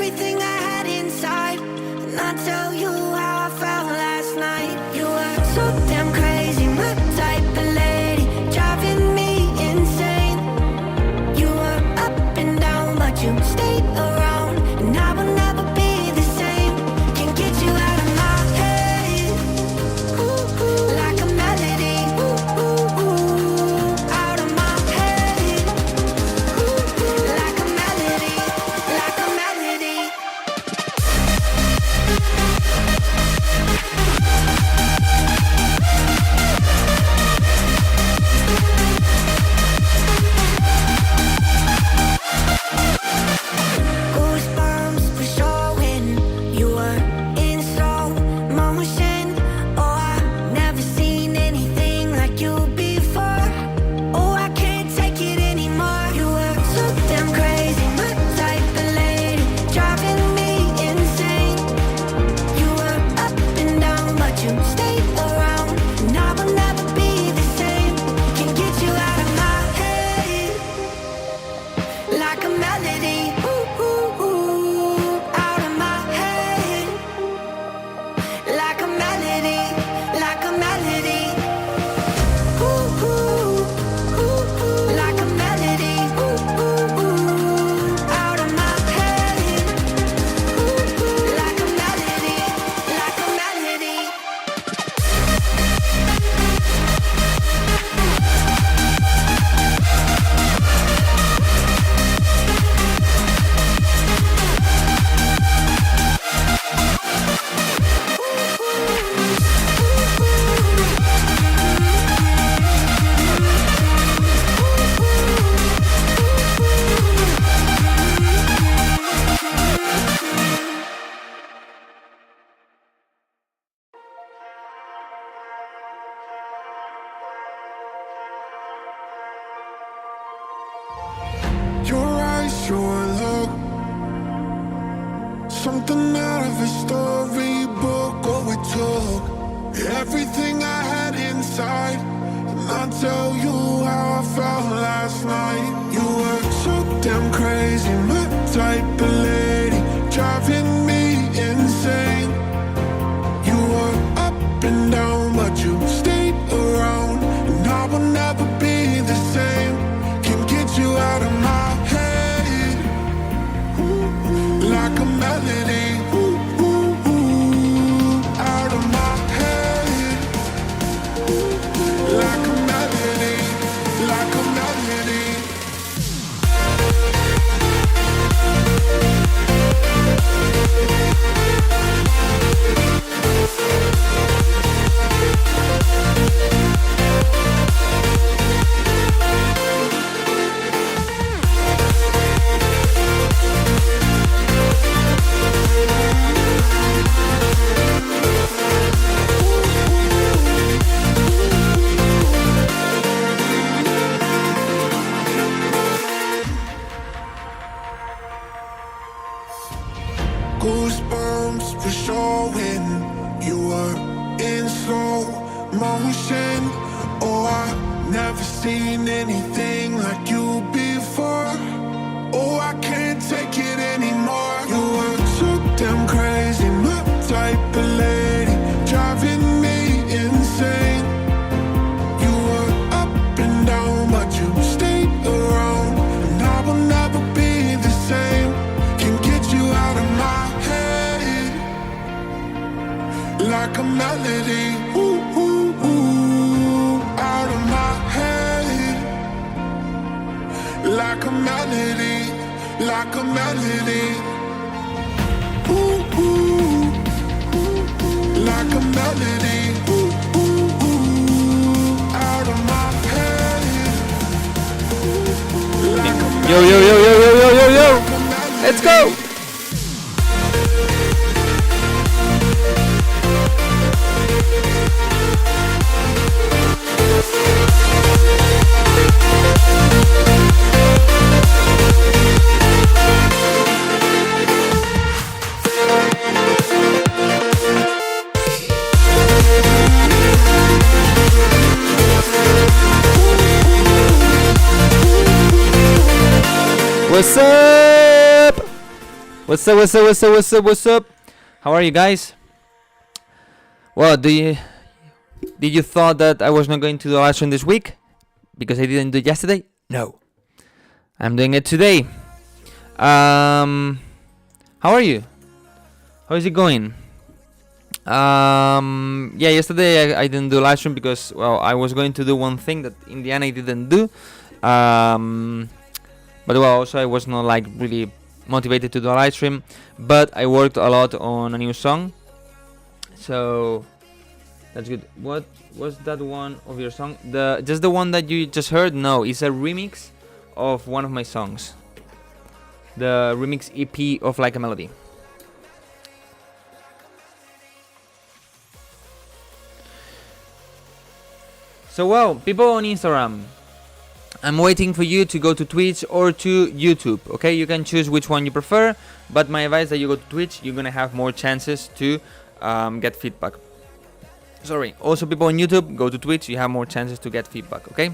everything I had inside, and I'll tell you how I felt last night. You were so damn crazy, my type of lady, driving me insane. You were up and down, but you stayed around, and I will never be the same. Can't get you out of my head. Ooh, ooh, like a melody. Ooh, ooh, ooh, out of my head. Ooh, ooh, like a melody, like a melody. Goosebumps for sure when you were in slow motion. Oh, I've never seen anything like you before. Oh, I can't take it anymore. You were so damn crazy, my type of lady, driving me insane. You were up and down, but you stayed around, and I will never be the same. Can't get you out of my head. Like a melody, ooh, ooh, ooh, out of my head. Like a melody, like a melody. Ooh, ooh, ooh, ooh, like a melody. Ooh, ooh, ooh, out of my head. Ooh, ooh, like a melody, like a melody. Your eyes, your look, something out of a storybook. Oh, it took everything I had inside, and I'll tell you how I felt last night. You were so damn crazy, my type of lady, driving me insane. You were up and down, but you stayed around, and I will never be the same. Can't get you out of my head. Like a melody. Ooh, ooh, ooh, out of my head. Like a melody, like a melody. Goosebumps for sure when you were in slow motion. Oh, I've never seen anything like you before. Oh, I can't take it anymore. You were so damn crazy, my type of lady, driving me insane. You were up and down, but you stayed around, and I will never be the same. Can't get you out of my head. Like a melody. Ooh, ooh, ooh, out of my head. Like a melody, like a melody. Ooh, ooh, like a melody. Ooh, ooh, ooh, out of my head. Like a Yo, yo, yo, yo, yo, yo, yo, yo. Let's go. What's up? What's up, what's up, what's up, what's up, what's up? How are you guys? Well, did you thought that I was not going to do a live stream this week? Because I didn't do it yesterday? No. I'm doing it today. How are you? How is it going? Yeah, yesterday I didn't do a live stream because, well, I was going to do one thing that in the end I didn't do. But well, also I was not like really motivated to do a live stream, but I worked a lot on a new song, so that's good. What was that one of your song? Just the one that you just heard? No, it's a remix of one of my songs, the remix EP of Like a Melody. So well, people on Instagram, I'm waiting for you to go to Twitch or to YouTube, okay? You can choose which one you prefer, but my advice is that you go to Twitch, you're gonna have more chances to get feedback. Sorry, also people on YouTube, go to Twitch, you have more chances to get feedback, okay?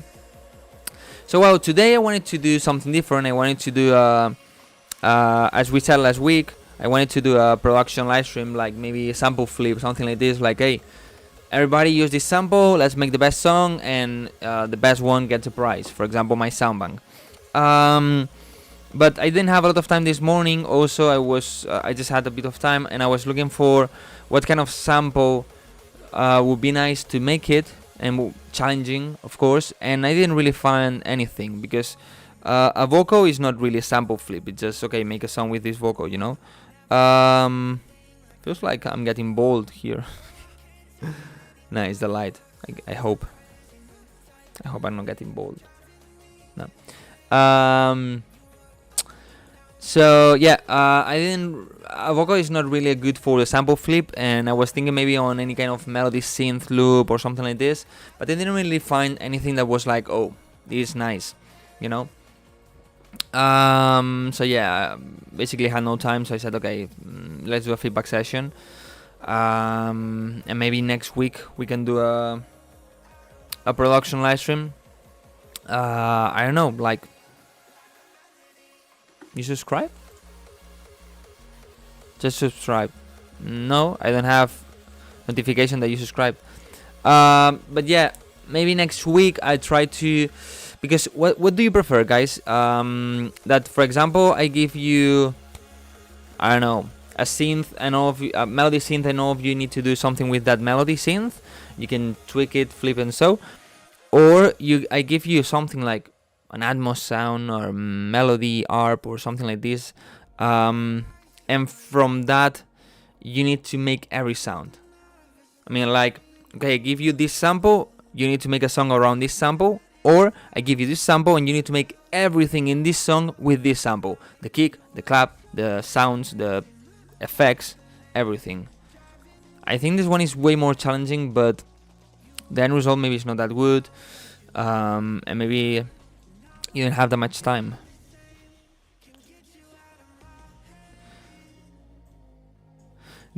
So well, today I wanted to do something different. I wanted to do, as we said last week, I wanted to do a production live stream, like maybe a sample flip, something like this, like, hey, everybody use this sample, let's make the best song, and the best one gets a prize. For example, my sound bank. But I didn't have a lot of time this morning. Also, I just had a bit of time, and I was looking for what kind of sample would be nice to make it, and challenging, of course. And I didn't really find anything, because a vocal is not really a sample flip. It's just, okay, make a song with this vocal, you know. Feels like I'm getting bold here. Nice, the light. I hope I'm not getting bold. No. So yeah, a vocal is not really good for the sample flip, and I was thinking maybe on any kind of melody synth loop or something like this, but I didn't really find anything that was like, oh, this is nice, you know. So yeah, basically had no time, so I said, okay, let's do a feedback session. And maybe next week we can do a production live stream. I don't know, like, you subscribe? Just subscribe. No, I don't have notification that you subscribe. But yeah, maybe next week I try to, because what do you prefer, guys? That, for example, I give you, I don't know, a synth, and all of you, a melody synth, and all of you need to do something with that melody synth. You can tweak it, flip and so, or I give you something like an Atmos sound or melody ARP or something like this, and from that you need to make every sound. I mean, like, okay, I give you this sample, you need to make a song around this sample, or I give you this sample and you need to make everything in this song with this sample: the kick, the clap, the sounds, the effects, everything. I think this one is way more challenging, but the end result maybe is not that good, and maybe you don't have that much time.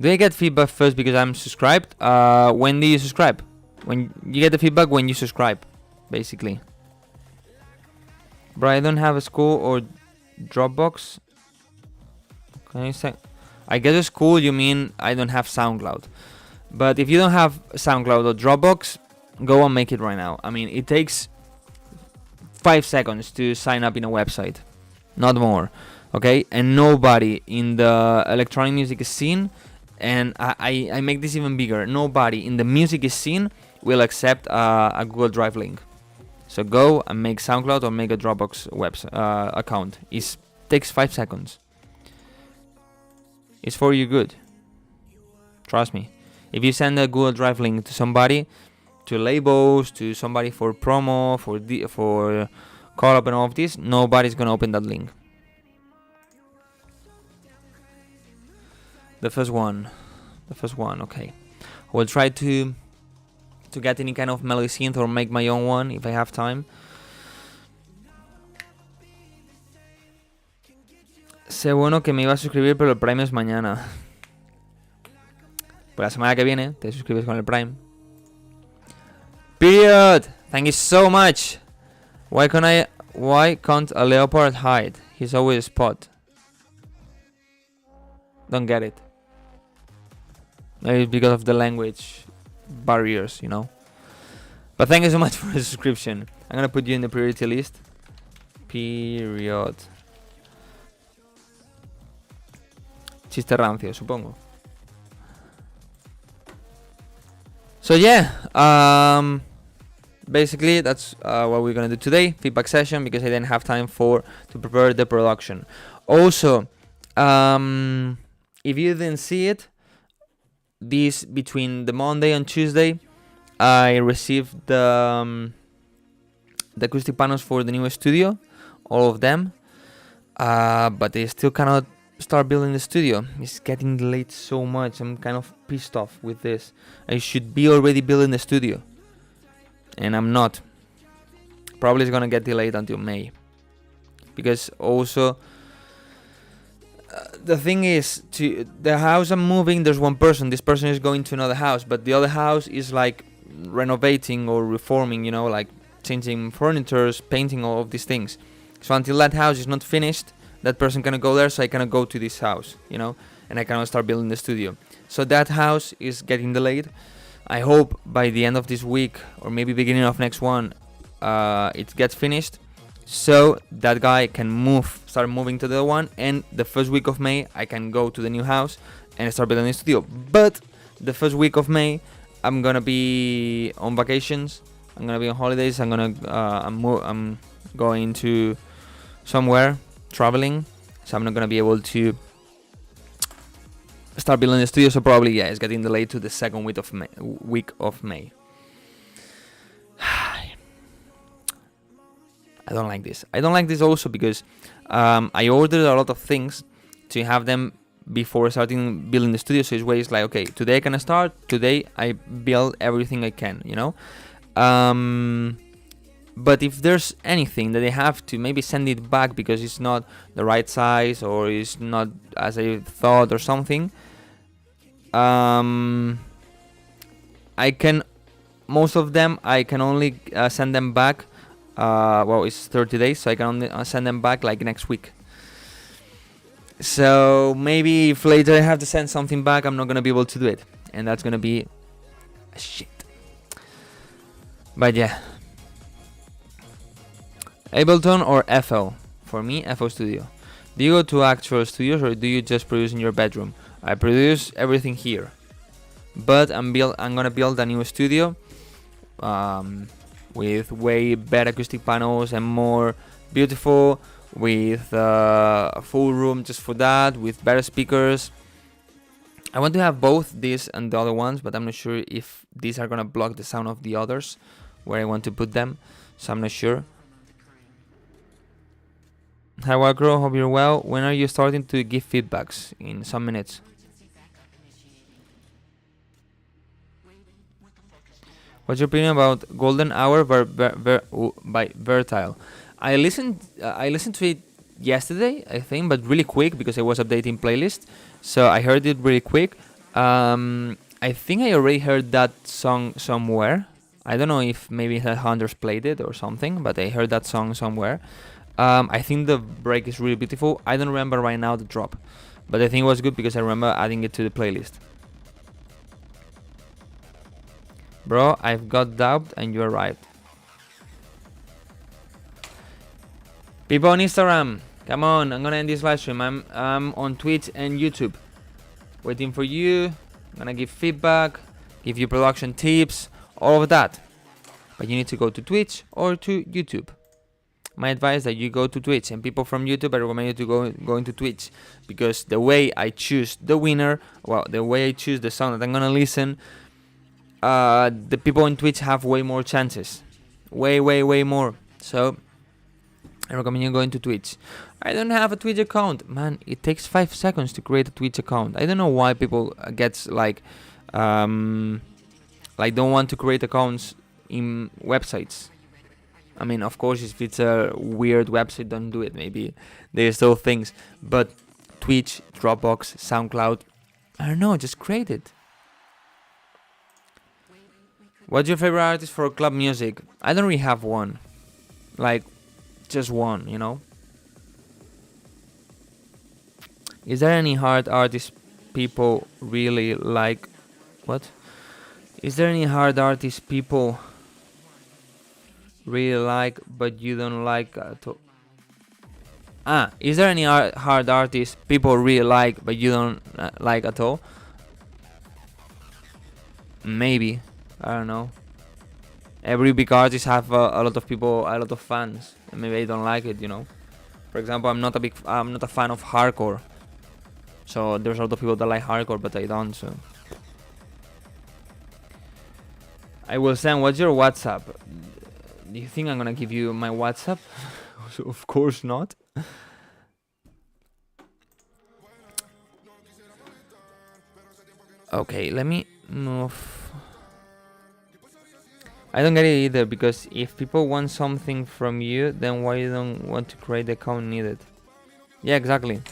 Do I get feedback first because I'm subscribed? When do you subscribe? When you get the feedback when you subscribe, basically. Bro, I don't have a school or Dropbox. Can you say? I guess it's cool, you mean I don't have SoundCloud. But if you don't have SoundCloud or Dropbox, go and make it right now. I mean, it takes 5 seconds to sign up in a website, not more, okay? And nobody in the electronic music scene, and I make this even bigger, nobody in the music scene will accept a Google Drive link. So go and make SoundCloud or make a Dropbox account. It takes 5 seconds. It's for your good. Trust me. If you send a Google Drive link to somebody, to labels, to somebody for promo, for call up and all of this, nobody's gonna open that link. The first one, okay. I will try to get any kind of melody synth or make my own one if I have time. Sé bueno que me iba a suscribir, pero el Prime es mañana. Pues la semana que viene te suscribes con el Prime. Period. Thank you so much. Why can't a leopard hide? He's always spot. don't get it. Maybe because of the language barriers, you know. But thank you so much for the subscription. I'm gonna put you in the priority list. Period. Chiste rancio, supongo. So yeah, basically that's what we're gonna do today. Feedback session, because I didn't have time to prepare the production. Also, if you didn't see it, this between the Monday and Tuesday, I received the acoustic panels for the new studio, all of them, but they still cannot start building the studio. It's getting delayed so much. I'm kind of pissed off with this. I should be already building the studio, and I'm not. Probably it's gonna get delayed until May, because also the thing is, to the house I'm moving, there's one person. This person is going to another house, but the other house is like renovating or reforming, you know, like changing furniture, painting, all of these things. So until that house is not finished, that person cannot go there, so I cannot go to this house, you know, and I cannot start building the studio. So that house is getting delayed. I hope by the end of this week, or maybe beginning of next one, it gets finished, so that guy can start moving to the other one, and the first week of May I can go to the new house and start building the studio. But the first week of May I'm gonna be on vacations. I'm gonna be on holidays. I'm going to somewhere, traveling, so I'm not gonna be able to start building the studio. So probably, yeah, it's getting delayed to the second week of May. I don't like this. I don't like this also because I ordered a lot of things to have them before starting building the studio. So it's like, okay, today I can start. Today I build everything I can, you know. But if there's anything that they have to maybe send it back because it's not the right size or it's not as I thought or something, I can, most of them I can only send them back. Well, it's 30 days, so I can only send them back like next week. So maybe if later I have to send something back, I'm not gonna be able to do it, and that's gonna be shit. But yeah, Ableton or FL? For me, FL Studio. Do you go to actual studios or do you just produce in your bedroom? I produce everything here, but I'm gonna build a new studio with way better acoustic panels and more beautiful, with a full room just for that, with better speakers. I want to have both this and the other ones, but I'm not sure if these are gonna block the sound of the others where I want to put them, so I'm not sure. Hi Wildcrow, hope you're well. When are you starting to give feedbacks? In some minutes. What's your opinion about Golden Hour by Vertile? I listened to it yesterday, I think, but really quick because I was updating playlist, so I heard it really quick. I think I already heard that song somewhere. I don't know if maybe Hunters played it or something, but I heard that song somewhere. I think the break is really beautiful. I don't remember right now the drop, but I think it was good because I remember adding it to the playlist. Bro, I've got dubbed and you arrived. People on Instagram, come on, I'm gonna end this live stream. I'm on Twitch and YouTube, waiting for you. I'm gonna give feedback, give you production tips, all of that. But you need to go to Twitch or to YouTube. My advice is that you go to Twitch, and people from YouTube, I recommend you to go into Twitch, because the way I choose the winner, well, the way I choose the song that I'm gonna listen, the people on Twitch have way more chances, way more. So I recommend you going to Twitch. I don't have a Twitch account, man. It takes 5 seconds to create a Twitch account. I don't know why people gets like don't want to create accounts in websites. I mean, of course, if it's a weird website, don't do it. Maybe there's still things, but Twitch, Dropbox, SoundCloud, I don't know, just create it. What's your favorite artist for club music? I don't really have one, like just one, you know. Is there any hard artist people really like? What? Is there any hard artist people really like but you don't like at all? Is there any hard artist people really like but you don't like at all? Maybe. I don't know. Every big artist have a lot of people, a lot of fans, and maybe I don't like it, you know. For example, I'm not a fan of hardcore. So there's a lot of people that like hardcore, but I don't. So I will send. What's your WhatsApp? Do you think I'm gonna give you my WhatsApp? Of course not. Okay, let me move. I don't get it either, because if people want something from you, then why you don't want to create the account needed? Yeah, exactly.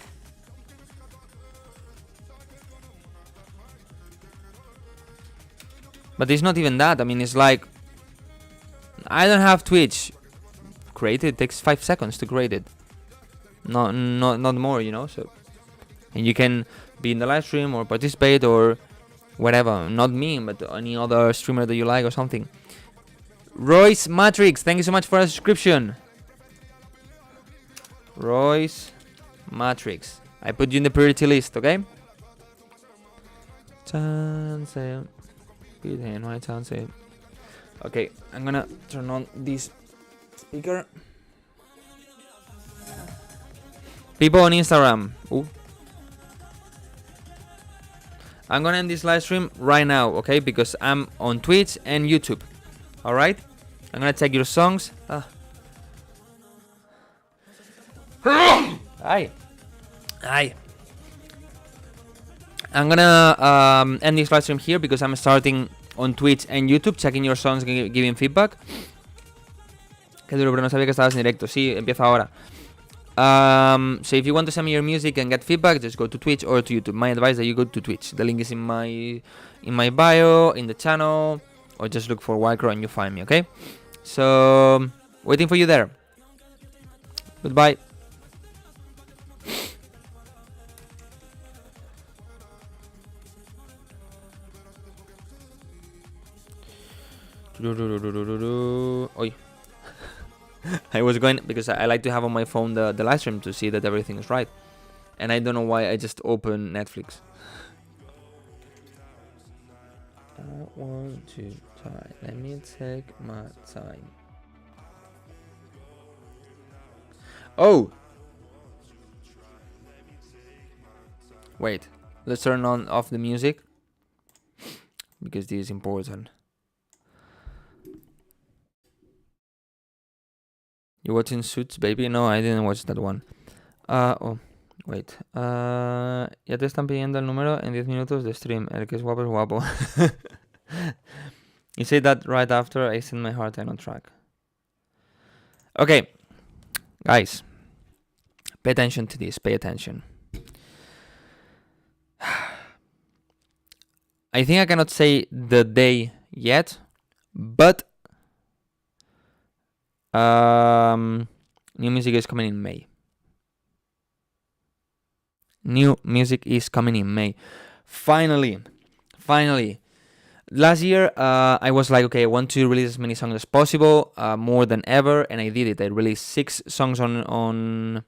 But it's not even that. I mean, it's like, I don't have Twitch. Create it. It takes 5 seconds to create it. Not more, you know. So, and you can be in the live stream or participate or whatever. Not me, but any other streamer that you like or something. Royce Matrix, thank you so much for a subscription. Royce Matrix, I put you in the priority list, okay? Okay, I'm gonna turn on this speaker. People on Instagram. Ooh. I'm gonna end this live stream right now, okay? Because I'm on Twitch and YouTube. Alright? I'm gonna take your songs. Hi. I'm gonna end this live stream here because I'm starting on Twitch and YouTube, checking your songs and giving feedback. Qué duro, pero no sabía que estabas en directo. Sí, empiezo ahora. So if you want to send me your music and get feedback, just go to Twitch or to YouTube. My advice is that you go to Twitch. The link is in my bio, in the channel, or just look for Wildcrow and you find me, okay? So, waiting for you there. Goodbye. Oi. I was going, because I like to have on my phone the live stream to see that everything is right. And I don't know why I just opened Netflix. I want to try. Let me take my time. Oh! Wait. Let's turn off the music. Because this is important. You watching Suits, baby? No, I didn't watch that one. Oh, wait. Ya te están pidiendo el número en 10 minutos de stream. El que es guapo es guapo. You say that right after I send my heart on track. Okay, guys. Pay attention to this. Pay attention. I think I cannot say the day yet, but new music is coming in May. New music is coming in May. Finally. Last year, I was like, okay, I want to release as many songs as possible, more than ever, and I did it. I released 6 songs on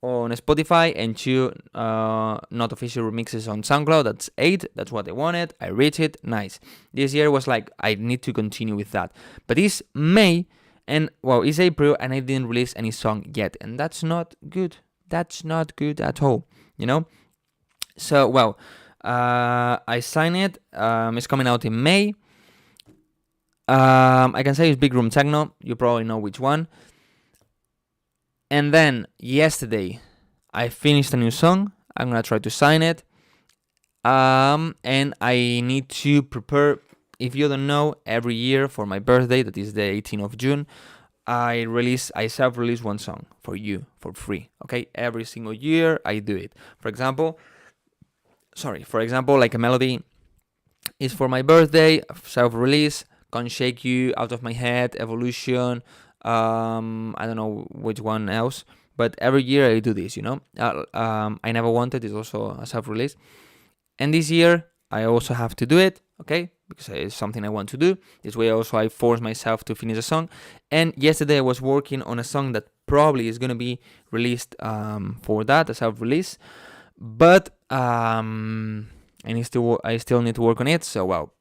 Spotify and 2 not official remixes on SoundCloud. That's 8. That's what I wanted. I reached it. Nice. This year was like, I need to continue with that. But it's May. And, well, it's April and I didn't release any song yet. And that's not good. That's not good at all, you know? So, well, I signed it. It's coming out in May. I can say it's Big Room Techno. You probably know which one. And then, yesterday, I finished a new song. I'm going to try to sign it. And I need to prepare... If you don't know, every year for my birthday, that is the 18th of June, I self-release one song for you for free. Okay, every single year I do it. For example, like a melody is for my birthday, self-release, Can't Shake You, Out of My Head, Evolution. I don't know which one else, but every year I do this, I Never Wanted is also a self-release, and this year I also have to do it, okay, because it's something I want to do. This way also I force myself to finish a song. And yesterday I was working on a song that probably is going to be released for that, a self-release, but I still need to work on it. So, well,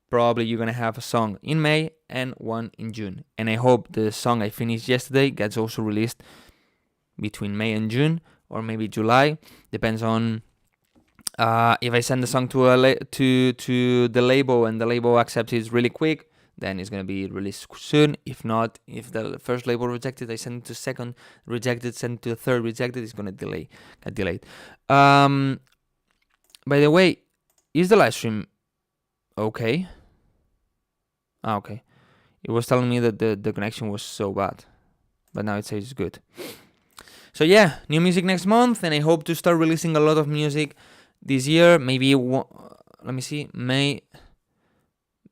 probably you're going to have a song in May and one in June. And I hope the song I finished yesterday gets also released between May and June, or maybe July. Depends on if I send the song to the label and the label accepts it really quick, then it's going to be released soon. If not, if the first label rejected, I send it to second, rejected, send it to third, rejected, it's going to get delayed. By the way, is the live stream okay? Okay. It was telling me that the connection was so bad, but now it says it's good. So yeah, new music next month, and I hope to start releasing a lot of music this year. Maybe let me see, May.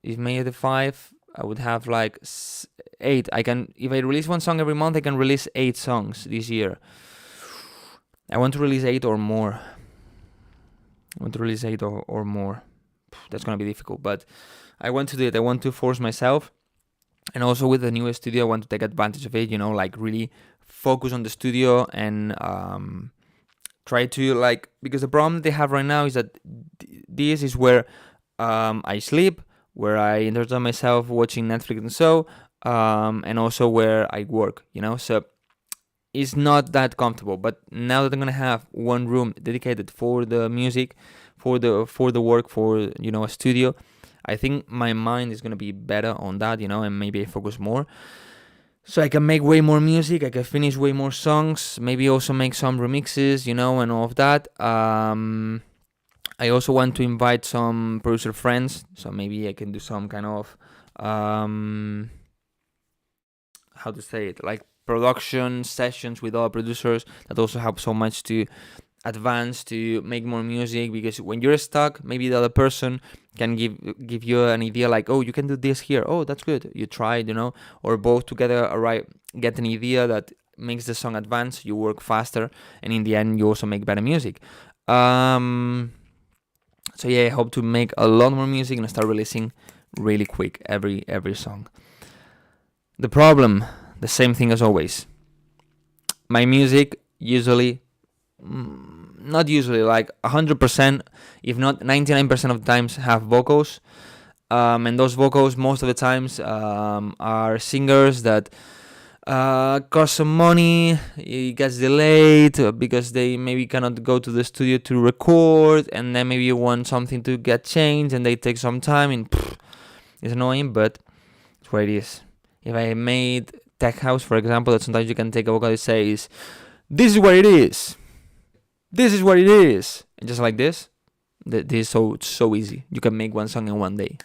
If May the 5, I would have like 8. If I release one song every month, I can release 8 songs this year. I want to release 8 or more. That's gonna be difficult, but I want to do it. I want to force myself, and also with the new studio, I want to take advantage of it. Like really focus on the studio and try to because the problem they have right now is that this is where I sleep, where I entertain myself watching Netflix and so, and also where I work. So it's not that comfortable. But now that I'm gonna have one room dedicated for the music, for the work, for a studio, I think my mind is gonna be better on that, and maybe I focus more. So I can make way more music, I can finish way more songs, maybe also make some remixes, and all of that. I also want to invite some producer friends, so maybe I can do some kind of, how to say it, like production sessions with other producers. That also helps so much to advance, to make more music, because when you're stuck, maybe the other person can give you an idea like, oh, you can do this here, oh, that's good, you tried, or both together get an idea that makes the song advance, you work faster, and in the end you also make better music. So yeah, I hope to make a lot more music and start releasing really quick every song. The problem, the same thing as always, my music usually, not usually, like 100%, if not 99% of the times, have vocals, and those vocals most of the times are singers that cost some money. It gets delayed because they maybe cannot go to the studio to record, and then maybe you want something to get changed and they take some time, and it's annoying, but it's what it is. If I made tech house, for example, that sometimes you can take a vocal that says, this is what it is, this is what it is, and just like this is so easy. You can make one song in one day.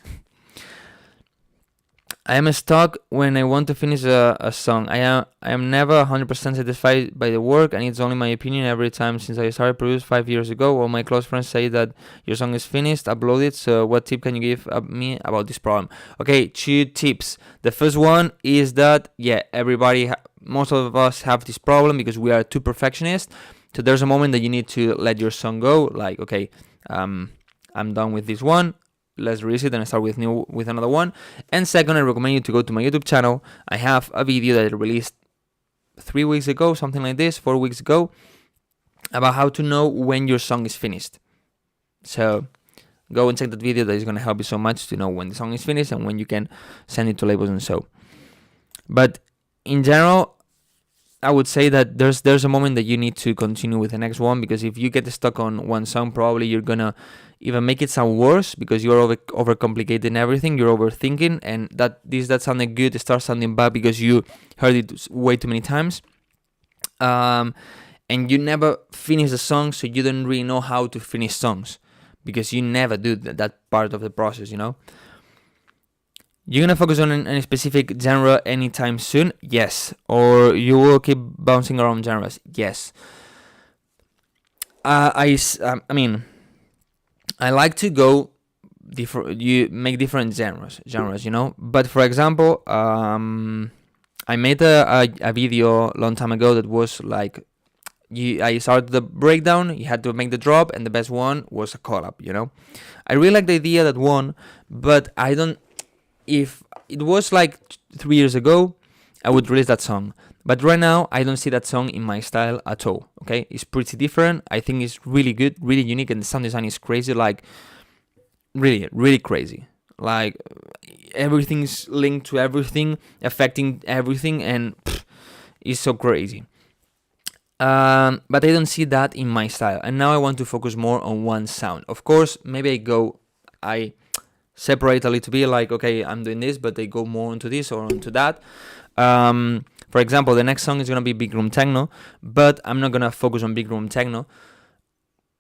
I am stuck when I want to finish a song. I am never 100% satisfied by the work, and it's only my opinion. Every time since I started produce 5 years ago, all my close friends say that your song is finished, upload it. So what tip can you give me about this problem? Okay, 2 tips. The first one is that, most of us have this problem because we are too perfectionist. So there's a moment that you need to let your song go. Like, okay, I'm done with this one. Let's release it and start with another one. And second, I recommend you to go to my YouTube channel. I have a video that I released 3 weeks ago, something like this, 4 weeks ago, about how to know when your song is finished. So go and check that video. That is going to help you so much to know when the song is finished and when you can send it to labels and so. But in general, I would say that there's a moment that you need to continue with the next one, because if you get stuck on one song, probably you're gonna even make it sound worse because you're overcomplicating everything, you're overthinking, and that sounded good, it starts sounding bad because you heard it way too many times, and you never finish the song, so you don't really know how to finish songs because you never do that part of the process, You're gonna focus on a specific genre anytime soon? Yes. Or you will keep bouncing around genres? Yes. I like to go different. You make different genres, But for example, I made a video a long time ago that was like, I started the breakdown, you had to make the drop, and the best one was a collab, you know? I really like the idea that won, but I don't, if it was like 3 years ago, I would release that song. But right now, I don't see that song in my style at all, okay? It's pretty different. I think it's really good, really unique, and the sound design is crazy, like, really, really crazy. Like, everything's linked to everything, affecting everything, and it's so crazy. But I don't see that in my style, and now I want to focus more on one sound. Of course, maybe I separate a little bit, like, okay, I'm doing this, but they go more into this or into that. For example, the next song is gonna be Big Room Techno, but I'm not gonna focus on Big Room Techno.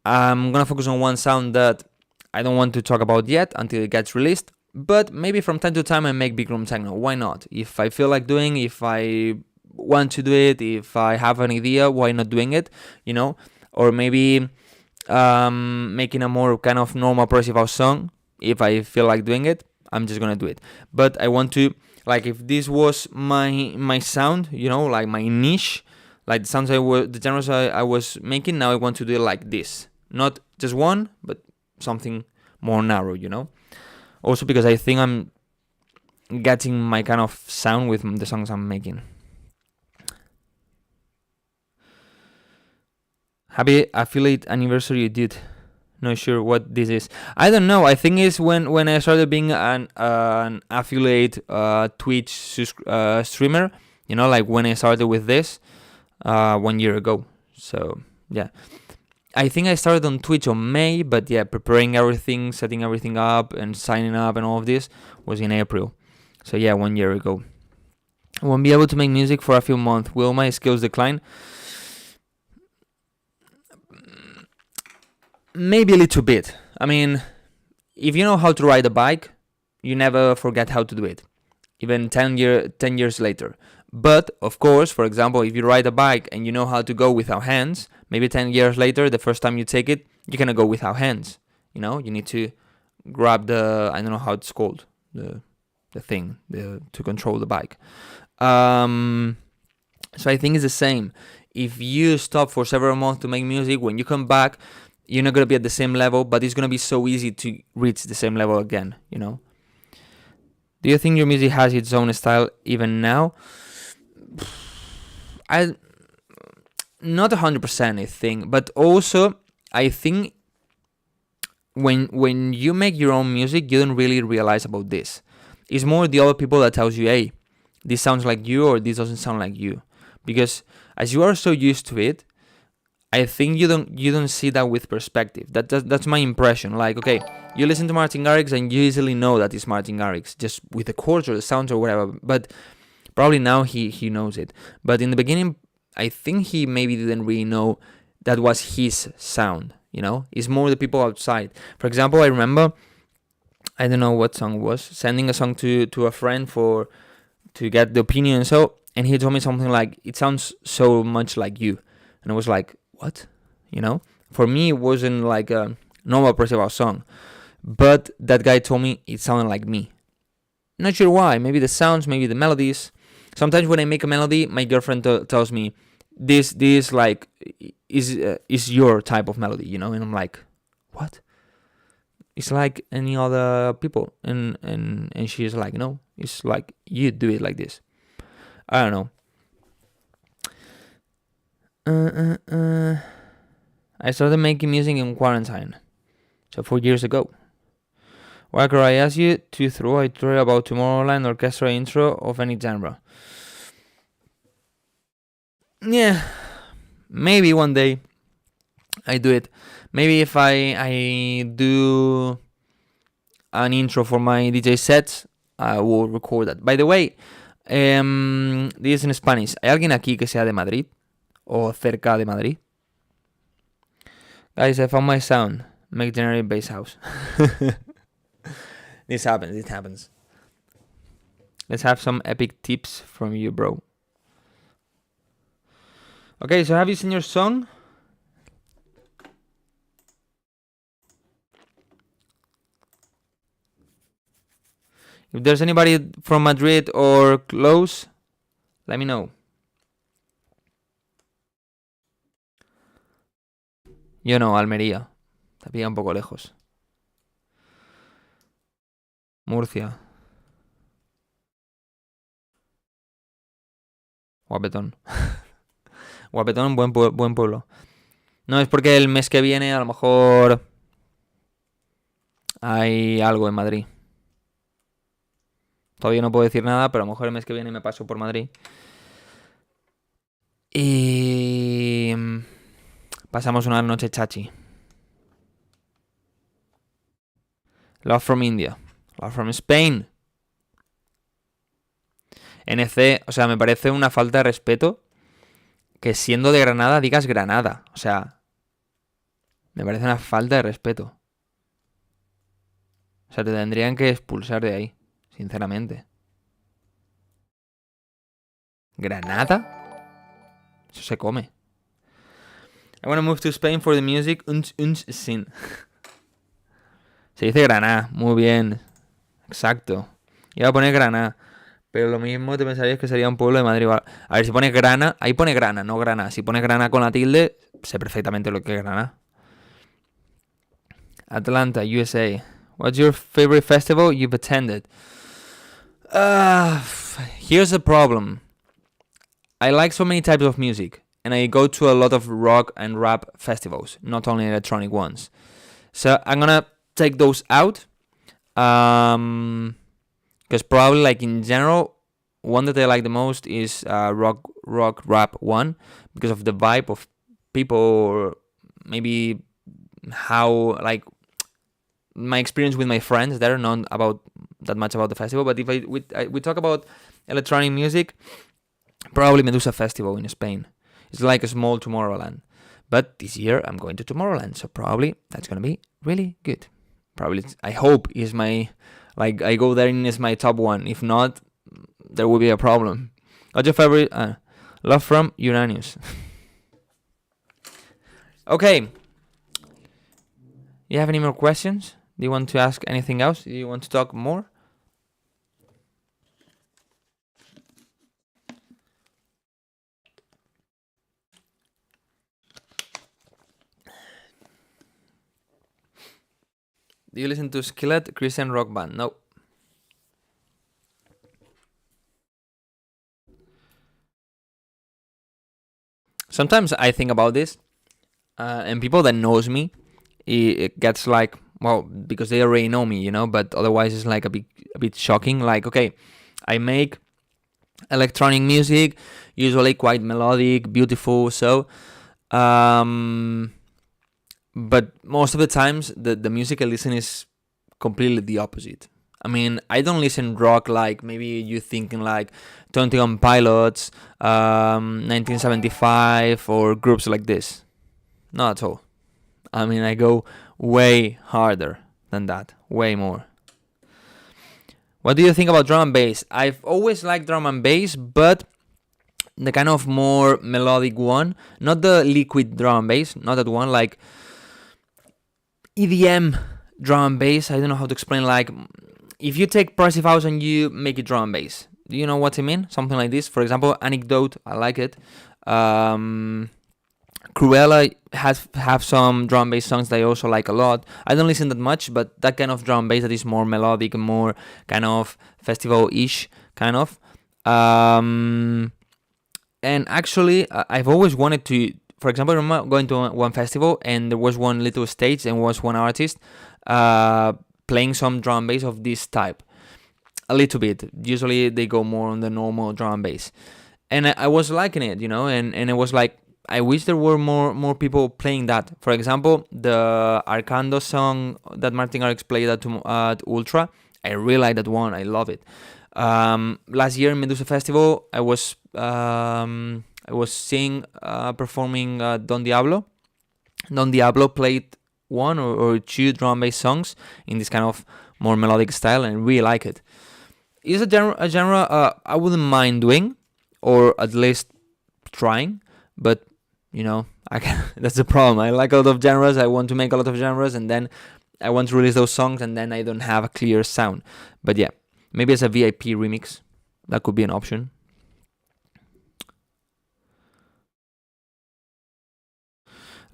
I'm gonna focus on one sound that I don't want to talk about yet until it gets released, but maybe from time to time I make Big Room Techno. Why not? If I feel like doing, if I want to do it, if I have an idea, why not doing it, you know? Or maybe making a more kind of normal progressive house song. If I feel like doing it, I'm just gonna do it. But I want to, like, if this was my sound, you know, like my niche, like the sounds the genres I was making, now I want to do it like this. Not just one, but something more narrow, you know? Also because I think I'm getting my kind of sound with the songs I'm making. Happy affiliate anniversary, dude. Not sure what this is. I don't know. I think it's when I started being an affiliate Twitch streamer. You know, like when I started with this 1 year ago. So yeah, I think I started on Twitch on May, but yeah, preparing everything, setting everything up, and signing up and all of this was in April. So yeah, 1 year ago. I won't be able to make music for a few months. Will my skills decline? Maybe a little bit. I mean, if you know how to ride a bike, you never forget how to do it, even 10 years later. But, of course, for example, if you ride a bike and you know how to go without hands, maybe 10 years later, the first time you take it, you cannot go without hands. You know, you need to grab I don't know how it's called, the thing, to control the bike. So I think it's the same. If you stop for several months to make music, when you come back, you're not going to be at the same level, but it's going to be so easy to reach the same level again, you know? Do you think your music has its own style even now? Not 100%, I think, but also I think when you make your own music, you don't really realize about this. It's more the other people that tells you, hey, this sounds like you or this doesn't sound like you. Because as you are so used to it, I think you don't see that with perspective. That's my impression. Like, okay, you listen to Martin Garrix and you easily know that it's Martin Garrix, just with the chords or the sounds or whatever. But probably now he knows it. But in the beginning, I think he maybe didn't really know that was his sound, you know? It's more the people outside. For example, I remember, I don't know what song it was, sending a song to a friend to get the opinion and he told me something like, it sounds so much like you. And I was like, what? You know? For me, it wasn't like a normal progressive song. But that guy told me it sounded like me. Not sure why. Maybe the sounds, maybe the melodies. Sometimes when I make a melody, my girlfriend tells me, this like is your type of melody, you know? And I'm like, what? It's like any other people. And she's like, no, it's like you do it like this. I don't know. I started making music in quarantine, so 4 years ago. Wildcrow, I asked you to throw a tutorial about Tomorrowland orchestra intro of any genre. Yeah, maybe one day I do it. Maybe if I do an intro for my DJ sets, I will record that. By the way, this is in Spanish. ¿Hay alguien aquí que sea de Madrid? O cerca de Madrid? Guys, I found my sound. Make generic bass house. This happens. It happens. Let's have some epic tips from you, bro. Okay, so have you seen your song? If there's anybody from Madrid or close, Let me know. Yo no, Almería. Te pilla un poco lejos. Murcia. Guapetón. Guapetón, buen pueblo. No, es porque el mes que viene a lo mejor hay algo en Madrid. Todavía no puedo decir nada, pero a lo mejor el mes que viene me paso por Madrid. Y pasamos una noche chachi. Love from India. Love from Spain. NC, o sea, me parece una falta de respeto que siendo de Granada digas Granada. O sea, me parece una falta de respeto. O sea, te tendrían que expulsar de ahí, sinceramente. ¿Granada? Eso se come. I want to move to Spain for the music. Sin. Se dice Granada. Muy bien. Exacto. Iba a poner Granada. Pero lo mismo te pensarías que sería un pueblo de Madrid. A ver, si pones Grana, ahí pone Grana, no Granada. Si pones Grana con la tilde, sé perfectamente lo que es Granada. Atlanta, USA. What's your favorite festival you've attended? Here's the problem. I like so many types of music, and I go to a lot of rock and rap festivals, not only electronic ones. So I'm gonna take those out. Because probably, like, in general, one that I like the most is rock rap one, because of the vibe of people, or maybe how, like, my experience with my friends there, not about that much about the festival. But if we talk about electronic music, probably Medusa Festival in Spain. It's like a small Tomorrowland. But this year I'm going to Tomorrowland, so probably that's gonna be really good. Probably, I hope, is my, like, I go there and it's my top one. If not, there will be a problem. What's your favorite? Love from Uranus. Okay. You have any more questions? Do you want to ask anything else? Do you want to talk more? Do you listen to Skillet, Christian rock band? No. Sometimes I think about this, and people that knows me, it gets like, well, because they already know me, you know. But otherwise, it's like a bit shocking. Like, okay, I make electronic music, usually quite melodic, beautiful. So, but most of the times, the music I listen is completely the opposite. I mean, I don't listen rock like maybe you thinking like 21 Pilots, 1975, or groups like this. Not at all. I mean, I go way harder than that, way more. What do you think about drum and bass? I've always liked drum and bass, but the kind of more melodic one, not the liquid drum and bass, not that one, like EDM drum and bass. I don't know how to explain. Like, if you take Progressive House and you make it drum and bass, do you know what I mean? Something like this. For example, Anecdote, I like it. Cruella have some drum bass songs that I also like a lot. I don't listen that much, but that kind of drum bass that is more melodic and more kind of festival-ish, kind of. And actually, I've always wanted to. For example, I remember going to one festival and there was one little stage and was one artist playing some drum bass of this type. A little bit. Usually they go more on the normal drum bass. And I was liking it, you know, and it was like, I wish there were more people playing that. For example, the Arcando song that Martin Garrix played at Ultra, I really like that one. I love it. Last year in Medusa Festival, I was seeing performing Don Diablo. Don Diablo played one or two drum bass songs in this kind of more melodic style, and I really like it. It's a genre I wouldn't mind doing, or at least trying, but you know, that's the problem. I like a lot of genres. I want to make a lot of genres, and then I want to release those songs, and then I don't have a clear sound. But yeah, maybe as a VIP remix, that could be an option.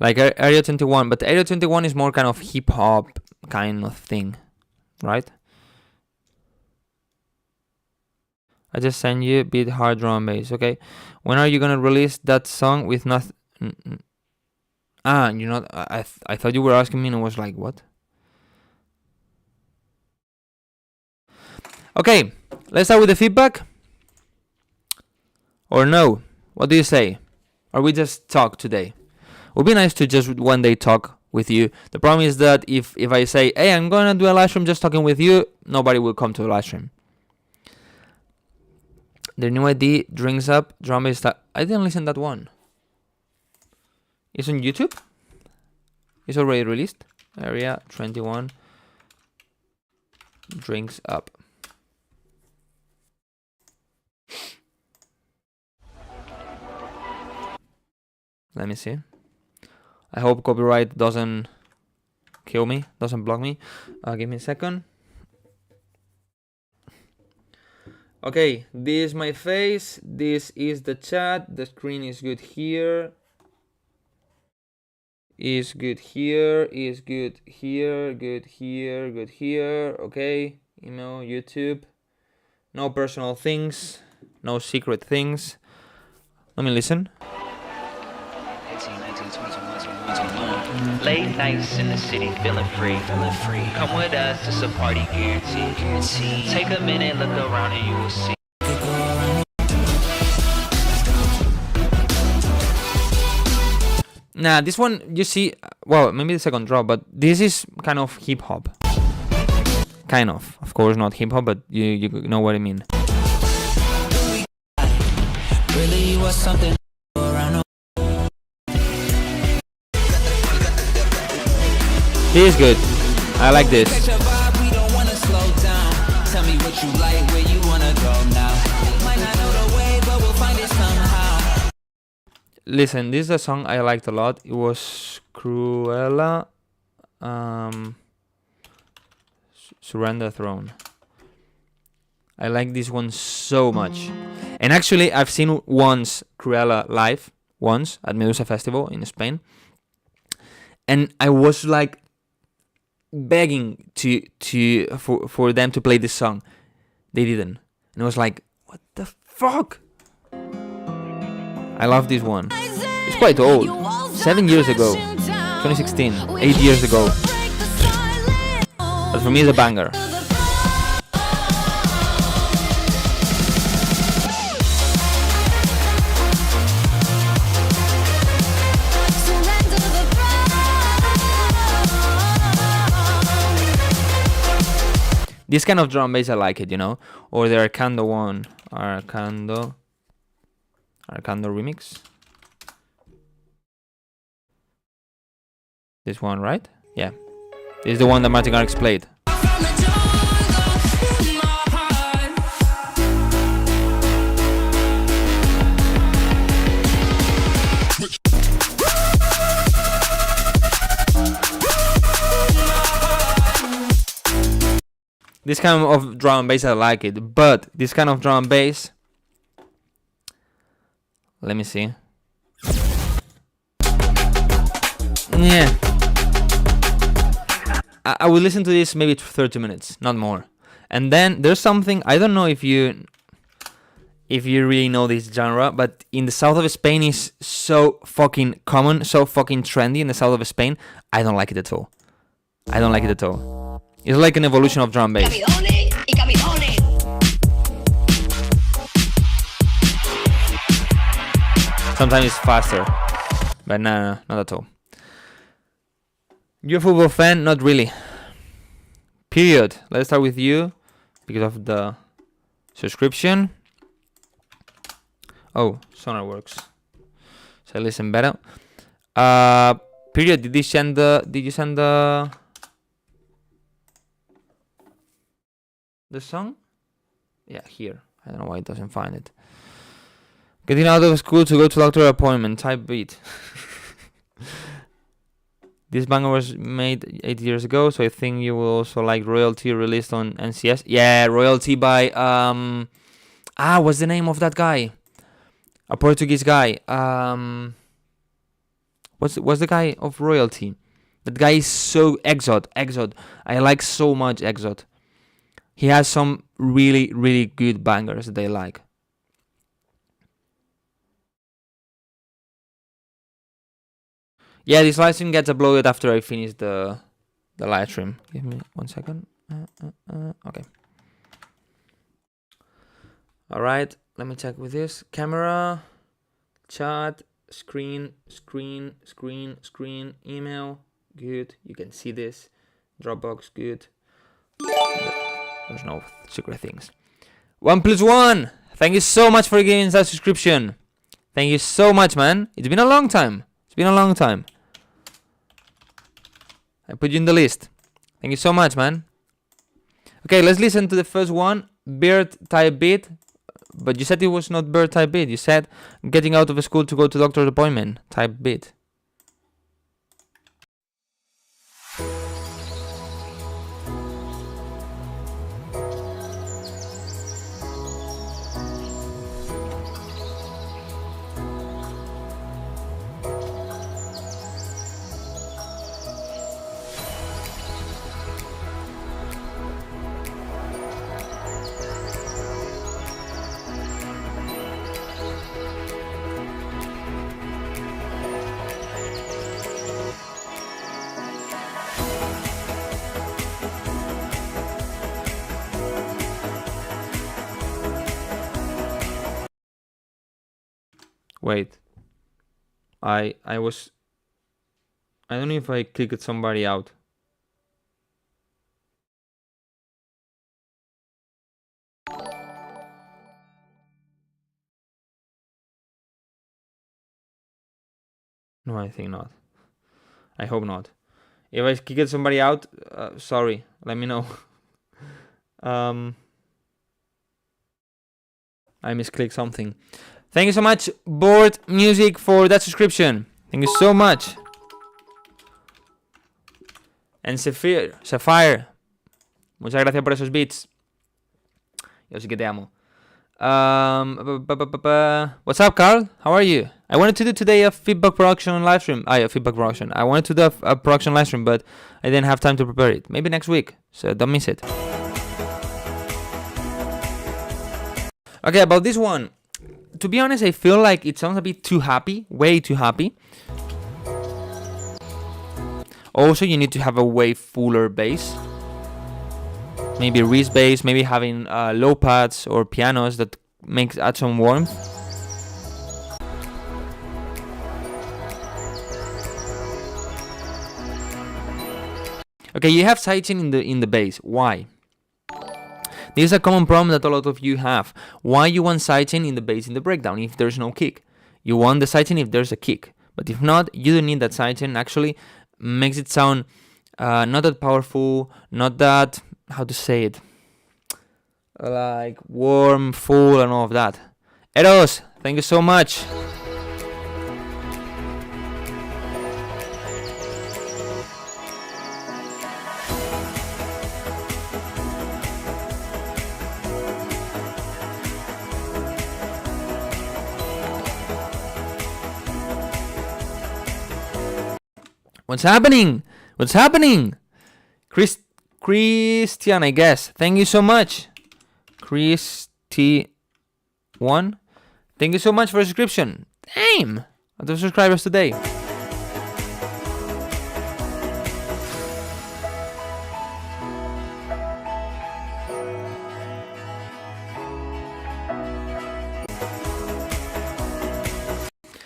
like Area 21, but Area 21 is more kind of hip hop kind of thing, right? I just sent you beat hard drum and bass. Okay, when are you gonna release that song with nothing? You know, I thought you were asking me, and I was like, what? Okay, let's start with the feedback. Or no? What do you say? Or we just talk today? It would be nice to just one day talk with you. The problem is that if I say, hey, I'm gonna do a live stream just talking with you, nobody will come to the live stream. The new ID, Drinks Up, Drum Bass. I didn't listen to that one. It's on YouTube? It's already released. Area 21, Drinks Up. Let me see. I hope copyright doesn't kill me, doesn't block me. Give me a second. Okay, this is my face. This is the chat. The screen is good here. Is good here. Is good here. Good here. Good here. Okay. Email, YouTube. No personal things. No secret things. Let me listen. 18, 19, 20, 21, 22. Late nights in the city, feeling free. Come with us, it's a party guarantee. Take a minute, look around and you will see. Nah, this one, you see, well, maybe the second drop, but this is kind of hip hop. Kind of course, not hip hop, but you know what I mean. Really was something around. This is good. I like this. Catch a vibe, we don't wanna slow down. Tell me what you like, where you wanna go now. Might not know the way, but we'll find it somehow. Listen, this is a song I liked a lot. It was Cruella. Surrender Throne. I like this one so much. And actually, I've seen once Cruella live, once at Medusa Festival in Spain. And I was like begging for them to play this song. They didn't. And I was like, what the fuck? I love this one. It's quite old. 7 years ago. 2016. 8 years ago. But for me, it's a banger. This kind of drum bass, I like it, you know? Or the Arcando one. Arcando remix. This one, right? Yeah. This is the one that Martin Garrix played. This kind of drum and bass, I like it. But this kind of drum and bass, let me see. Yeah. I will listen to this maybe 30 minutes, not more. And then there's something, I don't know if you really know this genre, but in the south of Spain is so fucking common, so fucking trendy in the south of Spain. I don't like it at all. I don't like it at all. It's like an evolution of drum bass. Sometimes it's faster, but no, not at all. You're a football fan? Not really. Period. Let's start with you because of the subscription. Oh, Sonar works. So I listen better. Period. Did you send the song? Yeah, here. I don't know why it doesn't find it. Getting out of school to go to doctor appointment. Type beat. This banger was made 8 years ago, so I think you will also like Royalty, released on NCS. Yeah, Royalty by what's the name of that guy? A Portuguese guy. What's the guy of royalty? That guy is so Exod. I like so much Exod. He has some really, really good bangers that I like. Yeah, this live stream gets uploaded after I finish the live stream. Give me 1 second. Okay. All right. Let me check with this camera, chat, screen, email. Good. You can see this. Dropbox. Good. There's no secret things. 1+1. Thank you so much for giving that subscription. Thank you so much, man. It's been a long time. I put you in the list. Thank you so much, man. Okay, let's listen to the first one. Bird type beat. But you said it was not bird type beat. You said getting out of school to go to doctor's appointment type beat. Wait. I don't know if I clicked somebody out. No, I think not. I hope not. If I kicked somebody out, sorry. Let me know. I misclicked something. Thank you so much, Board Music, for that subscription. Thank you so much. And Sapphire, muchas gracias por esos beats. Yo sí que te amo. What's up, Carl? How are you? I wanted to do today a feedback production live stream. Feedback production. I wanted to do a production live stream, but I didn't have time to prepare it. Maybe next week, so don't miss it. Okay, about this one. To be honest, I feel like it sounds a bit too happy, way too happy. Also, you need to have a way fuller bass. Maybe wrist bass, maybe having low pads or pianos that add some warmth. Okay, you have sidechain in the bass. Why? This is a common problem that a lot of you have. Why you want sidechain in the bass in the breakdown if there's no kick? You want the sidechain if there's a kick. But if not, you don't need that sidechain. Actually, makes it sound not that powerful, not that, how to say it, like warm, full, and all of that. Eros, thank you so much. What's happening? What's happening? Christian, I guess. Thank you so much. Christy1. Thank you so much for the subscription. Damn! A lot of subscribers today.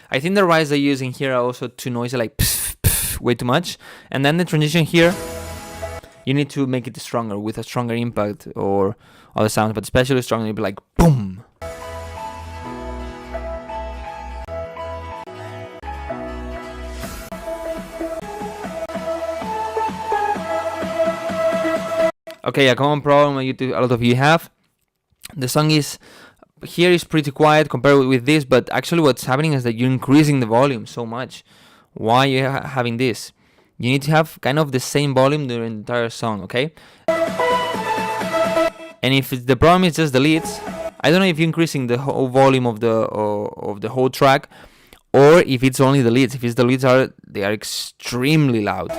I think the rides they're using here are also too noisy, like way too much. And then the transition here, you need to make it stronger with a stronger impact or other sounds, but especially stronger, you'll be like boom. Okay, a common problem a lot of you have. The song is here is pretty quiet compared with this, but actually what's happening is that you're increasing the volume so much. Why are you having this? You need to have kind of the same volume during the entire song, okay? And if the problem is just the leads, I don't know if you're increasing the whole volume of the whole track, or if it's only the leads. If it's the leads, they are extremely loud.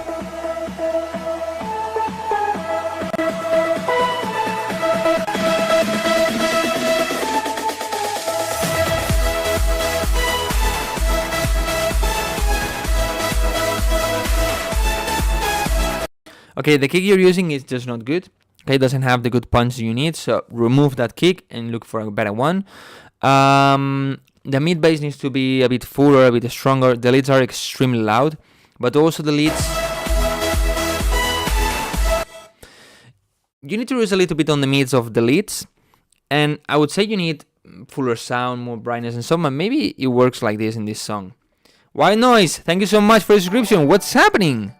Okay, the kick you're using is just not good. Okay, it doesn't have the good punch you need, so remove that kick and look for a better one. The mid bass needs to be a bit fuller, a bit stronger. The leads are extremely loud, but also the leads, you need to use a little bit on the mids of the leads, and I would say you need fuller sound, more brightness and so on. Maybe it works like this in this song. White Noise, thank you so much for the subscription. What's happening?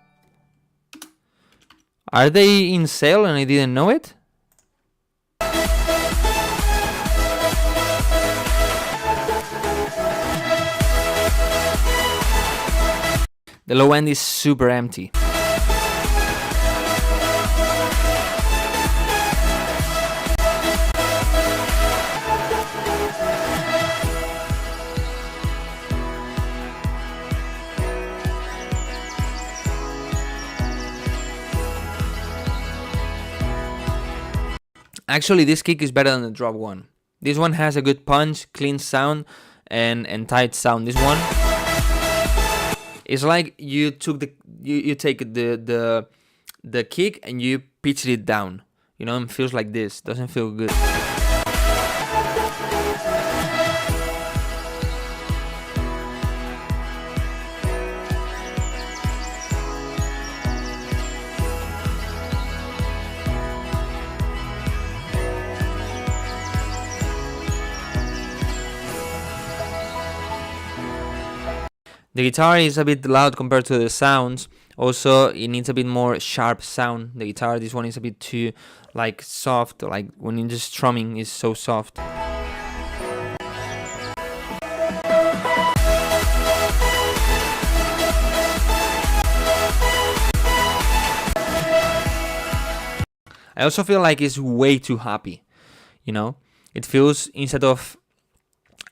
Are they in sale and I didn't know it? The low end is super empty. Actually, this kick is better than the drop one. This one has a good punch, clean sound, and tight sound. This one, it's like you took you take the kick and you pitched it down. You know, it feels like this. Doesn't feel good. The guitar is a bit loud compared to the sounds. Also, it needs a bit more sharp sound. The guitar, this one is a bit too like soft. Like when you're just strumming, it's so soft. I also feel like it's way too happy. You know, it feels, instead of,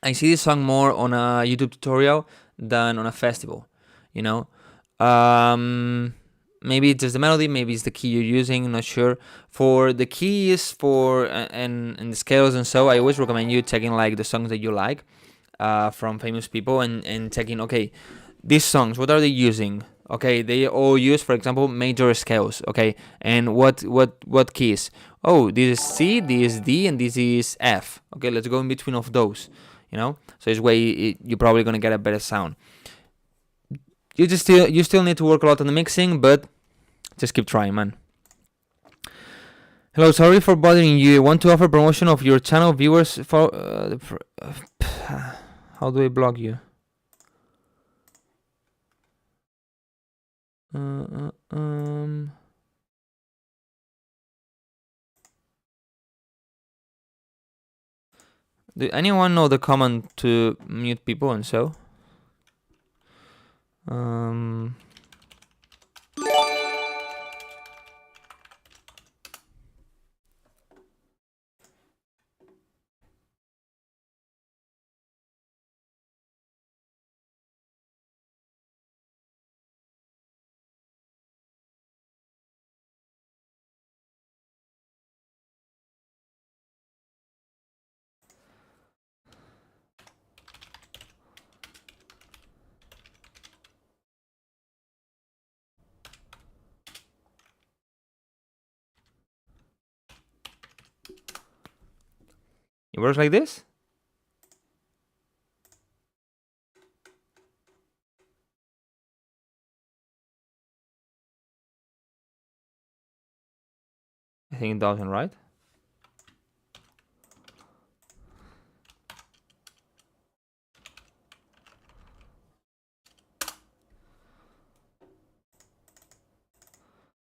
I see this song more on a YouTube tutorial than on a festival, you know. Maybe it's just the melody, maybe it's the key you're using, not sure. For the keys, and the scales and so, I always recommend you taking like the songs that you like from famous people and checking, okay, these songs, what are they using? Okay, they all use, for example, major scales. Okay, and what keys? Oh, this is C, this is D, and this is F. Okay, let's go in between of those. You know, so this way you're probably gonna get a better sound. You still need to work a lot on the mixing, but just keep trying, man. Hello, sorry for bothering you. I want to offer promotion of your channel viewers for. How do I block you? Do anyone know the command to mute people and so? It works like this? I think it doesn't, right?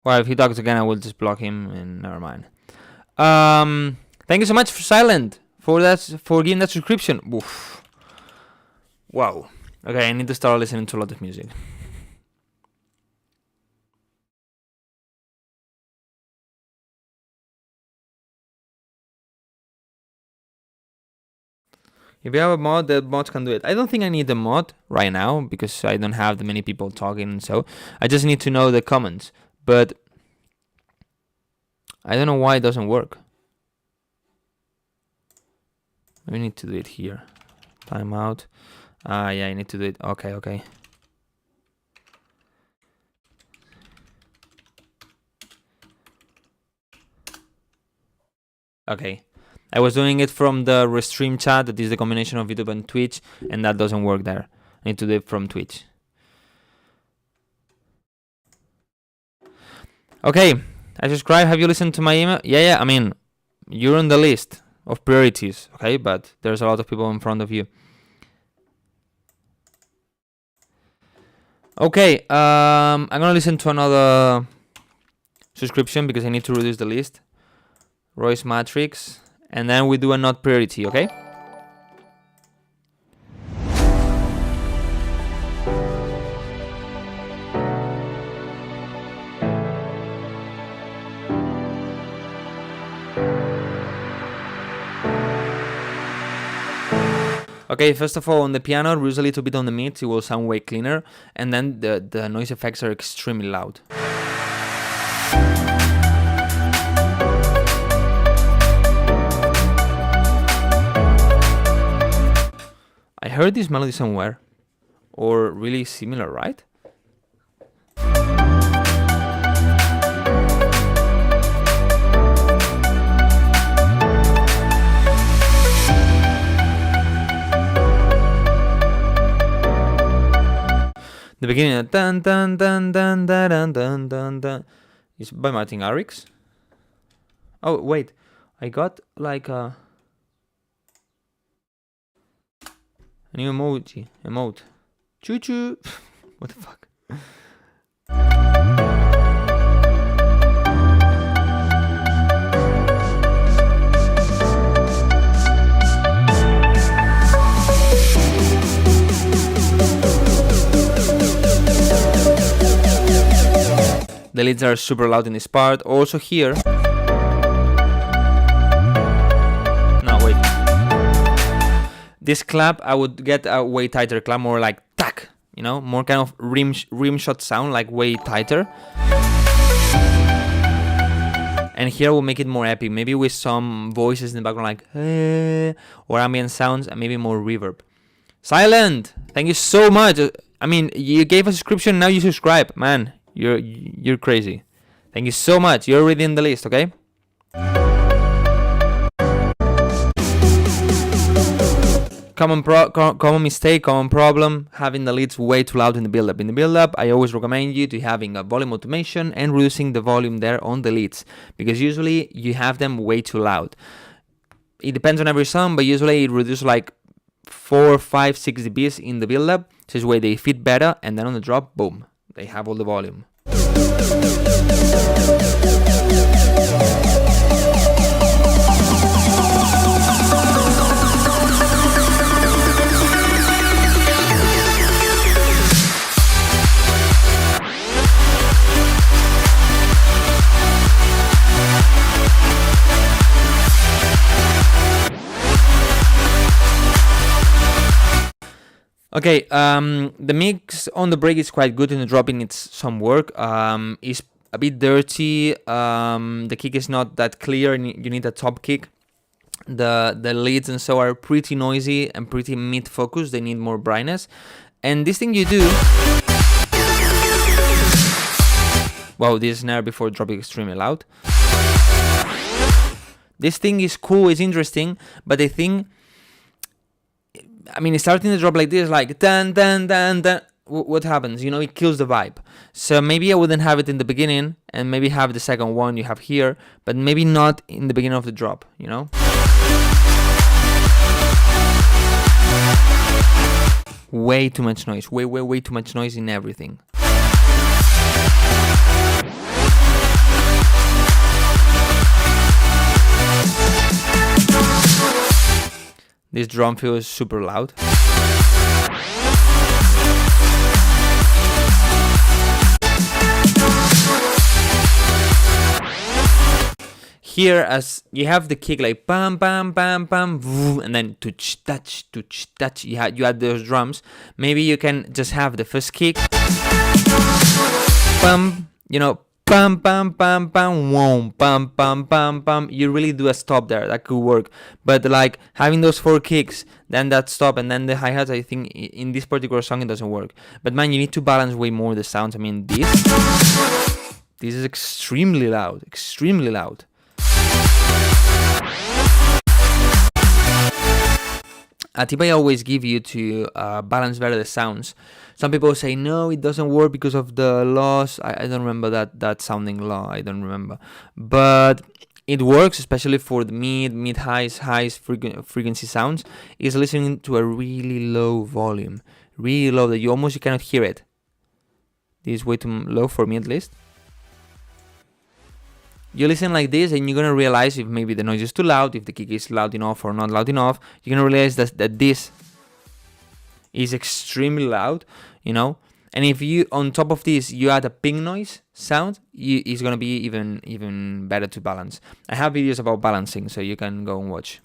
Well, if he talks again, I will just block him and never mind. Thank you so much for Silent for giving that subscription. Oof. Wow. Okay, I need to start listening to a lot of music. If you have a mod, the mods can do it. I don't think I need the mod right now because I don't have that many people talking. So I just need to know the comments. But I don't know why it doesn't work. We need to do it here. Timeout. Yeah, I need to do it. Okay, okay. Okay. I was doing it from the Restream chat, that is the combination of YouTube and Twitch, and that doesn't work there. I need to do it from Twitch. Okay, I subscribe. Have you listened to my email? Yeah, I mean, you're on the list of priorities, okay? But there's a lot of people in front of you. Okay, I'm gonna listen to another subscription because I need to reduce the list. Royce Matrix. And then we do a not priority, okay? Okay, first of all, on the piano, reduce a little bit on the mids, it will sound way cleaner. And then the noise effects are extremely loud. I heard this melody somewhere, or really similar, right? The beginning of dun dun dun dun dun dun dun dun dun is by Martin Garrix. Oh wait, I got like a new emote. Choo choo. What the fuck? The leads are super loud in this part. Also here. No, wait. This clap, I would get a way tighter clap, more like tack, you know, more kind of rim shot sound, like way tighter. And here we'll make it more epic, maybe with some voices in the background, like hey, or ambient sounds, and maybe more reverb. Silent, thank you so much. I mean, you gave a subscription, now you subscribe, man. You're crazy. Thank you so much. You're already in the list, okay? Common mistake, common problem, having the leads way too loud in the build-up. In the build-up, I always recommend you to having a volume automation and reducing the volume there on the leads, because usually you have them way too loud. It depends on every song, but usually it reduces like 4, 5, 6 dBs in the build-up, so this way they fit better, and then on the drop, boom, they have all the volume. Okay, the mix on the break is quite good, and the drop in needs some work. It's a bit dirty. The kick is not that clear, and you need a top kick. The leads and so are pretty noisy and pretty mid-focused. They need more brightness. And this thing you do... Wow, this snare before dropping extremely loud. This thing is cool, it's interesting, but the thing... I mean, starting the drop like this, like dun dun dun dun, what happens? You know, it kills the vibe. So maybe I wouldn't have it in the beginning, and maybe have the second one you have here, but maybe not in the beginning of the drop, you know? Way too much noise, way too much noise in everything. This drum fill is super loud. here, as you have the kick like bam bam bam bam, and then touch touch. You add those drums. Maybe you can just have the first kick, bam, bam bam bam bam, whoom, bam bam bam bam. You really do a stop there. That could work. But like having those 4 kicks, then that stop, and then the hi-hats, I think in this particular song it doesn't work. But man, you need to balance way more the sounds. I mean, this is extremely loud, extremely loud. A tip I always give you to balance better the sounds. Some people say, no, it doesn't work because of the loss. I don't remember that sounding law. I don't remember. But it works, especially for the mid-highs, frequency sounds, is listening to a really low volume. Really low, that you cannot hear it. This is way too low for me, at least. You listen like this, and you're gonna realize if maybe the noise is too loud, if the kick is loud enough or not loud enough. You're gonna realize that this is extremely loud, And if you, on top of this, you add a ping noise sound, it's gonna be even better to balance. I have videos about balancing, so you can go and watch.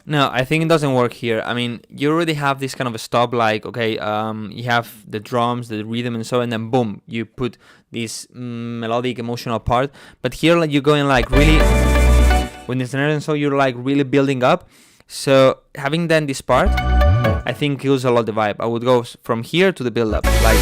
No, I think it doesn't work here. I mean, you already have this kind of a stop, like, okay, you have the drums, the rhythm and so, and then boom, you put this melodic, emotional part. But here, like, you're going like really, with the snare and so, you're like really building up. So having then this part, I think kills a lot the vibe. I would go from here to the build up, like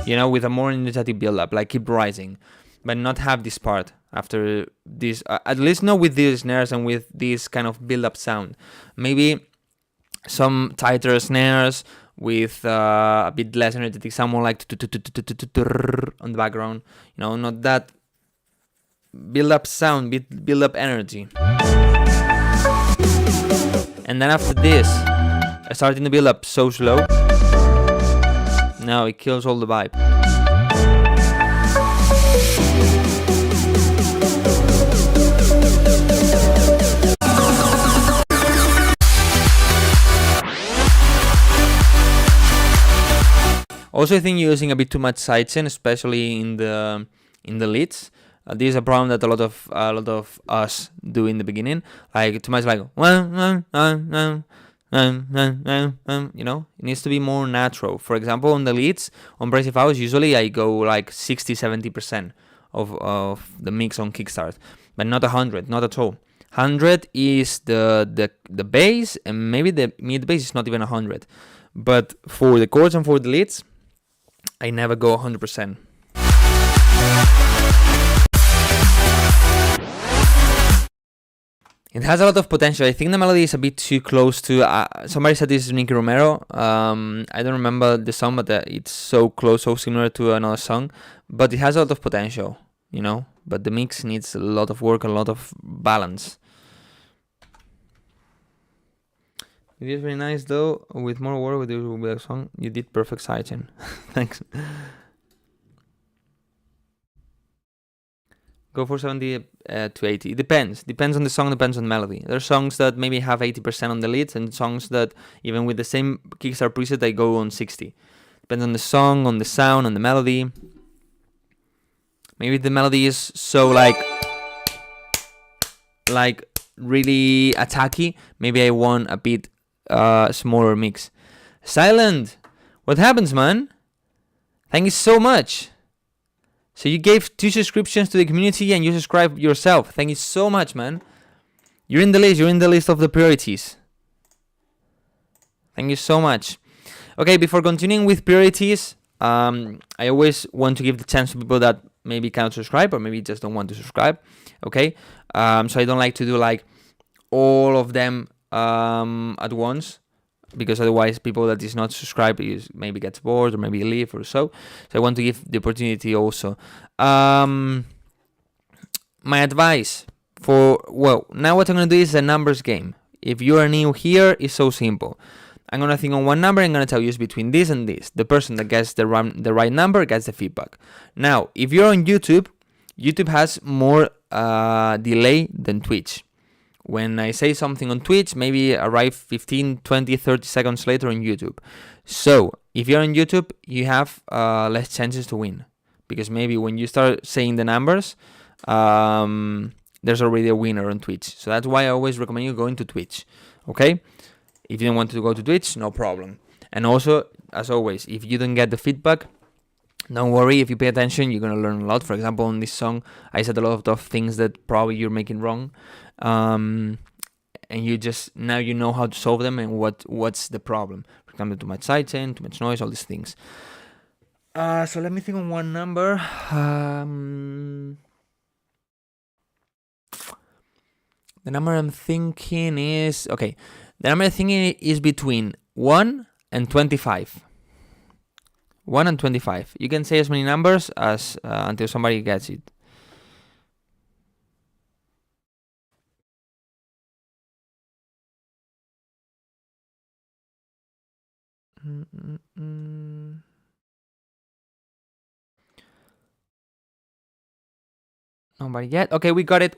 with a more energetic build up, like keep rising, but not have this part after this, at least not with these snares and with this kind of build-up sound. Maybe some tighter snares with a bit less energetic sound, more like on the background, not that build-up sound, build-up energy. And then after this, starting the build-up so slow, now it kills all the vibe. Also, I think you're using a bit too much sidechain, especially in the leads. This is a problem that a lot of us do in the beginning. Like too much, like it needs to be more natural. For example, on the leads on Progressive House, usually I go like 60-70% of the mix on kickstart, but not 100, not at all. 100 is the bass, and maybe the mid bass is not even 100. But for the chords and for the leads, I never go 100%. It has a lot of potential. I think the melody is a bit too close to... somebody said this is Nicky Romero. I don't remember the song, but it's so close, so similar to another song. But it has a lot of potential, But the mix needs a lot of work, a lot of balance. It is very nice, though. With more work with the song, you did perfect sidechain. Thanks. Go for 70 to 80. It depends. Depends on the song, depends on the melody. There are songs that maybe have 80% on the leads, and songs that, even with the same Kickstarter preset, they go on 60. Depends on the song, on the sound, on the melody. Maybe the melody is so like really attacky. Maybe I want a bit smaller mix. Silent, what happens, man? Thank you so much. So you gave 2 subscriptions to the community and you subscribe yourself. Thank you so much, man. You're in the list. You're in the list of the priorities. Thank you so much. Okay, before continuing with priorities, I always want to give the chance to people that maybe cannot subscribe or maybe just don't want to subscribe. Okay, so I don't like to do like all of them at once, because otherwise people that is not subscribed maybe gets bored or maybe leave or so. So I want to give the opportunity also. My advice for, well, now what I'm going to do is a numbers game. If you are new here, it's so simple. I'm going to think on one number. I'm going to tell you it's between this and this. The person that gets the right number gets the feedback. Now, if you're on YouTube, YouTube has more delay than Twitch. When I say something on Twitch, maybe arrive 15, 20, 30 seconds later on YouTube. So, if you're on YouTube, you have less chances to win. Because maybe when you start saying the numbers, there's already a winner on Twitch. So that's why I always recommend you going to Twitch. Okay? If you don't want to go to Twitch, no problem. And also, as always, if you don't get the feedback, don't worry. If you pay attention, you're going to learn a lot. For example, on this song, I said a lot of things that probably you're making wrong. And you just, now you know how to solve them and what's the problem. For example, too much sidechain, too much noise, all these things. So let me think on one number. The number I'm thinking is, okay. The number I'm thinking is between 1 and 25. 1 and 25. You can say as many numbers as until somebody gets it. Nobody yet. Okay, we got it.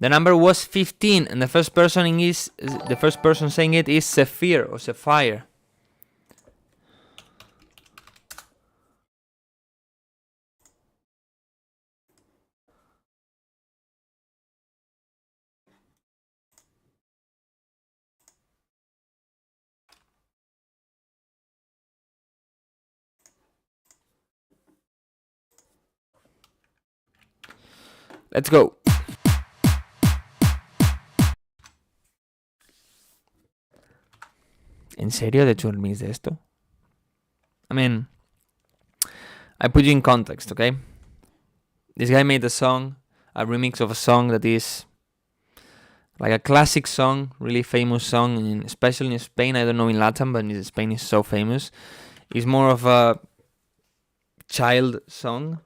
The number was 15, and the first person saying it is Sapphire or Sapphire. Let's go. ¿En serio? ¿De hecho el mix de esto? I mean, I put you in context, okay? This guy made a song, a remix of a song that is like a classic song, really famous song, especially in Spain. I don't know in Latin, but in Spain it's so famous. It's more of a child song.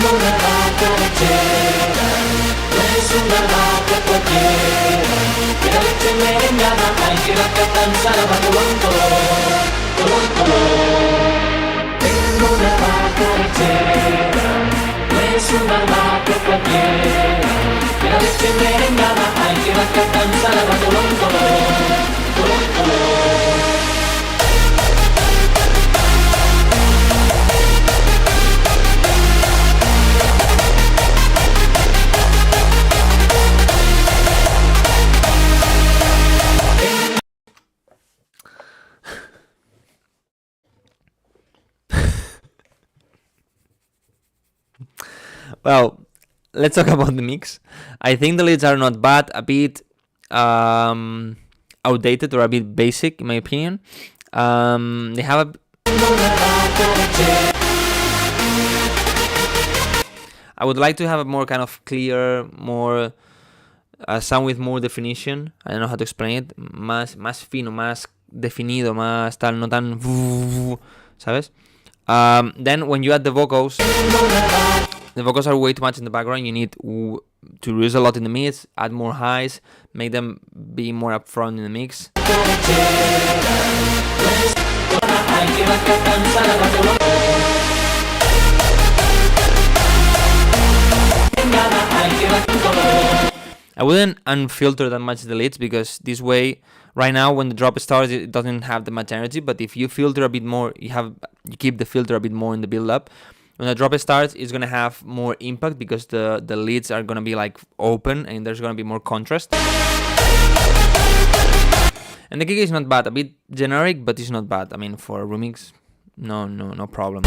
Una vaca lechera, no es una vaca cualquiera, que la leche merengada, ay que vaca tan salada, colón, colón, colón. Tengo una vaca lechera, no es una vaca cualquiera, que la leche merengada, ay que vaca tan salada, colón, colón, colón, colón. Well, let's talk about the mix. I think the leads are not bad, a bit outdated or a bit basic in my opinion. They have I would like to have a more kind of clear, more sound with more definition. I don't know how to explain it. Más fino, más definido, más tal, no tan ¿sabes? Then when you add the vocals are way too much in the background. You need to reduce a lot in the mix, add more highs, make them be more upfront in the mix. I wouldn't unfilter that much the leads, because this way, right now when the drop starts, it doesn't have that much energy. But if you filter a bit more, you keep the filter a bit more in the build up. When the drop starts, it's gonna have more impact because the leads are gonna be like open and there's gonna be more contrast. And the kick is not bad, a bit generic, but it's not bad. I mean, for a remix, no problem.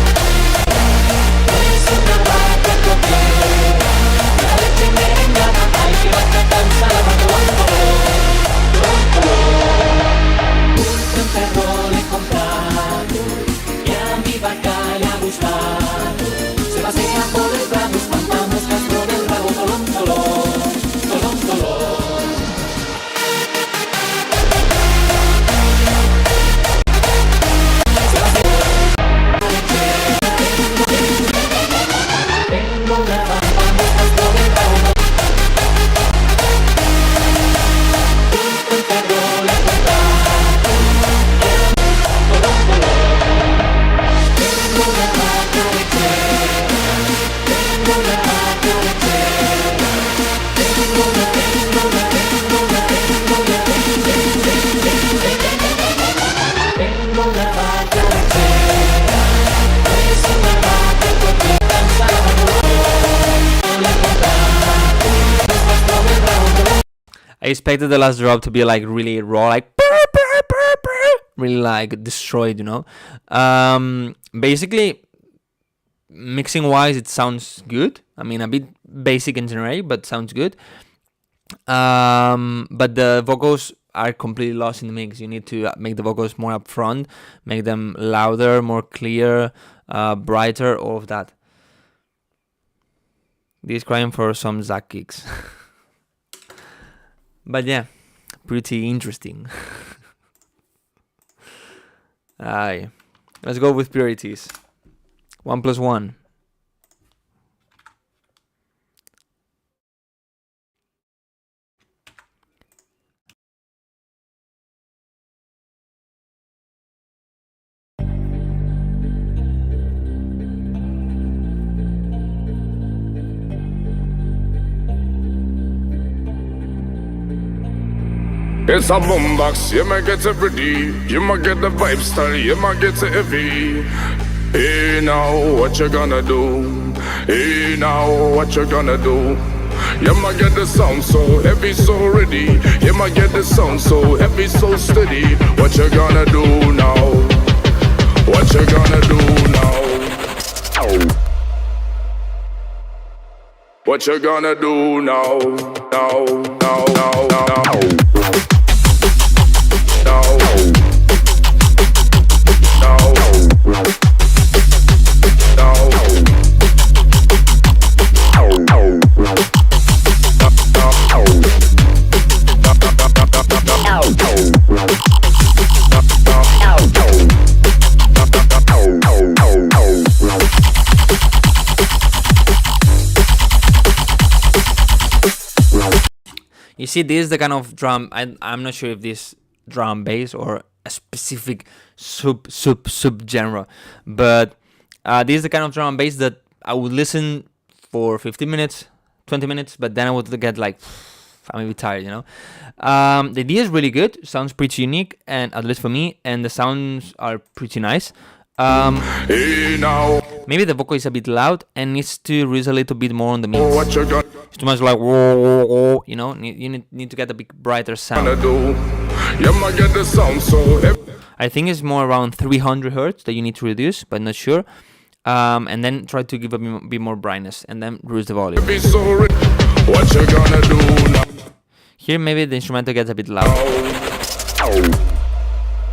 I expected the last drop to be like really raw, like really like destroyed, you know. Basically, mixing wise, it sounds good. I mean, a bit basic and generic, but sounds good. But the vocals are completely lost in the mix. You need to make the vocals more upfront, make them louder, more clear, brighter, all of that. This crying for some Zack kicks. But yeah, pretty interesting. Aye. Let's go with purities. 1 + 1. It's a boombox, you might get it ready. You might get the vibe style, you might get it heavy. Hey now, what you gonna do? Hey now, what you gonna do? You might get the sound so heavy, so ready. You might get the sound so heavy, so steady. What you gonna do now? What you gonna do now? What you gonna do now? Now, now, now, now. You see, this is the kind of drum, I'm not sure if this drum bass or a specific sub genre, but this is the kind of drum bass that I would listen for 15 minutes, 20 minutes, but then I would get like, I'm a bit tired, you know. The idea is really good, sounds pretty unique, and at least for me, and the sounds are pretty nice. Maybe the vocal is a bit loud and needs to reduce a little bit more on the mix. It's too much like whoa, whoa, whoa, you know. You need to get a bit brighter sound. I think it's more around 300 hertz that you need to reduce, but not sure. And then try to give a bit more brightness, and then reduce the volume. What you gonna do now? Here maybe the instrumental gets a bit loud.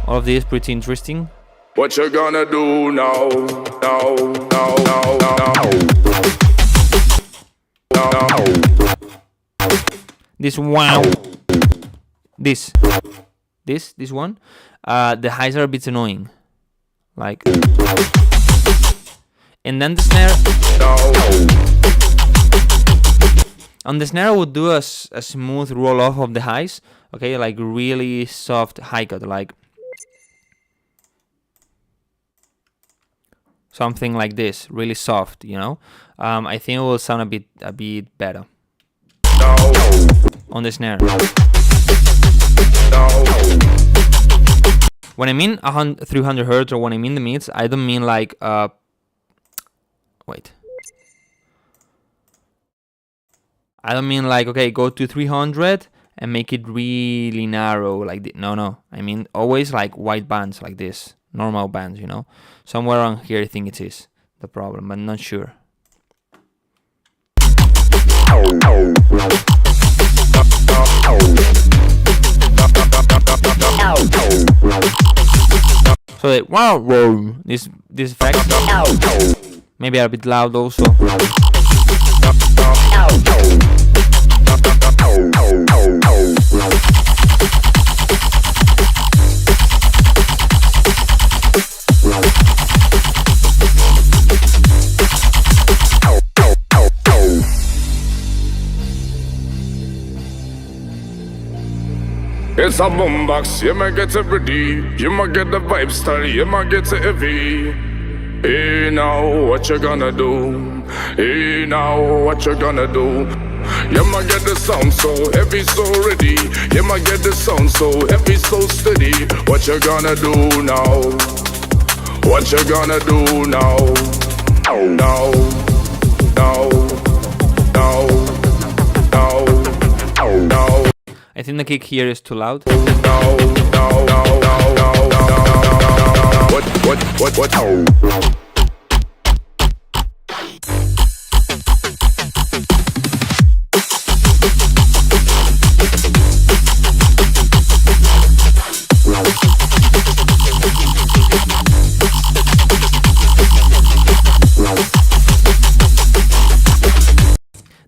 All of this is pretty interesting. What you gonna do now? Now, now, now, now. This wow. This one. The highs are a bit annoying. Like. And then the snare. On the snare I would do a smooth roll off of the highs. Okay, like really soft high cut, like something like this, really soft, you know. I think it will sound a bit better. on the snare. When I mean 300 hertz, or when I mean the mids, I don't mean like wait. I don't mean like, okay, go to 300 and make it really narrow like this. No. I mean always like wide bands like this, normal bands, you know. Somewhere around here I think it is the problem, but I'm not sure. So that, wow, this effect. Maybe a bit loud also. It's a boombox, you might get it ready. You might get the vibe style, you might get it heavy. Hey now, what you gonna do? Hey now, what you gonna do? You might get the sound so heavy, so ready. You might get the sound so heavy, so steady. What you gonna do now? What you gonna do now? Now, now, now, now, now. I think the kick here is too loud. What?